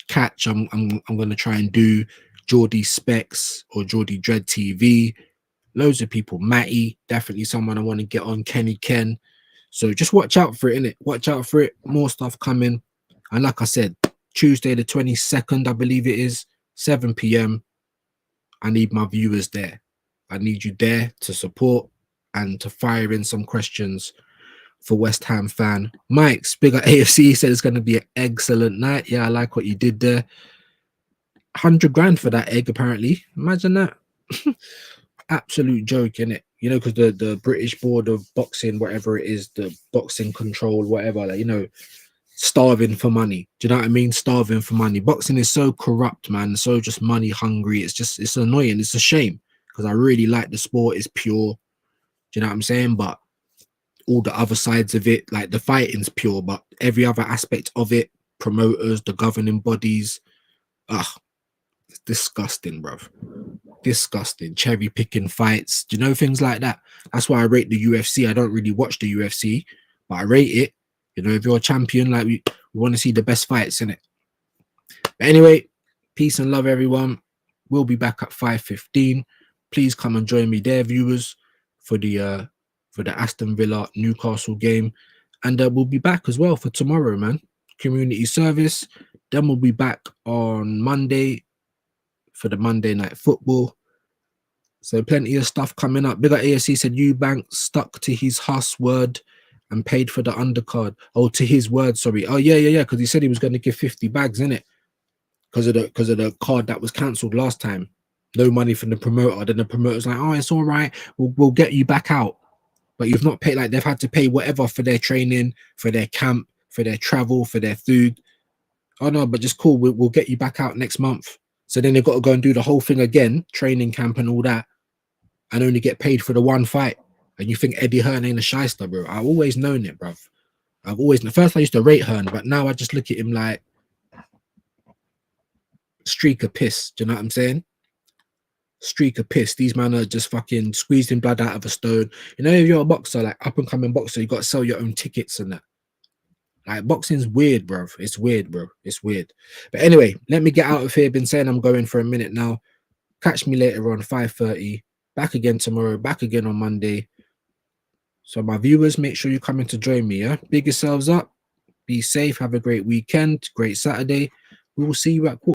Catch. I'm going to try and do Geordie Specs or Geordie Dread TV. Loads of people. Matty, definitely someone I want to get on. Kenny Ken. So just watch out for it, innit? Watch out for it. More stuff coming. And like I said, Tuesday the 22nd, I believe it is, 7 p.m. I need my viewers there. I need you there to support and to fire in some questions for West Ham fan. Mike's bigger AFC said it's going to be an excellent night. Yeah, I like what you did there. 100 grand for that egg, apparently. Imagine that. Absolute joke, innit? You know, because the British Board of Boxing, whatever it is, the boxing control, whatever, like, you know, starving for money. Do you know what I mean? Starving for money. Boxing is so corrupt, man. So just money hungry. It's annoying. It's a shame because I really like the sport. It's pure. Do you know what I'm saying? But all the other sides of it, like the fighting's pure, but every other aspect of it, promoters, the governing bodies, it's disgusting, bruv. Disgusting. Cherry picking fights. Do you know, things like that? That's why I rate the UFC. I don't really watch the UFC, but I rate it. You know, if you're a champion, like we want to see the best fights in it. But anyway, peace and love, everyone. We'll be back at 5:15. Please come and join me there, viewers, for the Aston Villa Newcastle game, and we'll be back as well for tomorrow, man. Community service. Then we'll be back on Monday for the Monday night football. So plenty of stuff coming up. Big up ASC said Eubank stuck to his Huss word and paid for the undercard. Oh, to his word, sorry. Oh, yeah. Because he said he was going to give 50 bags, innit? Because of the card that was cancelled last time. No money from the promoter. Then the promoter's like, oh, it's all right. We'll get you back out. But you've not paid, like they've had to pay whatever for their training, for their camp, for their travel, for their food. Oh, no, but just cool. We'll get you back out next month. So then they've got to go and do the whole thing again, training camp and all that, and only get paid for the one fight. And you think Eddie Hearn ain't a shyster, bro? I've always known it, bruv. First I used to rate Hearn, but now I just look at him like streak of piss. Do you know what I'm saying? Streak of piss. These men are just fucking squeezing blood out of a stone. You know, if you're a boxer, like up and coming boxer, you got to sell your own tickets and that. Like, boxing's weird, bruv. It's weird, bro. It's weird. But anyway, let me get out of here. Been saying I'm going for a minute now. Catch me later on 5:30. Back again tomorrow. Back again on Monday. So my viewers, make sure you come in to join me, yeah? Big yourselves up. Be safe. Have a great weekend. Great Saturday. We will see you at quarter.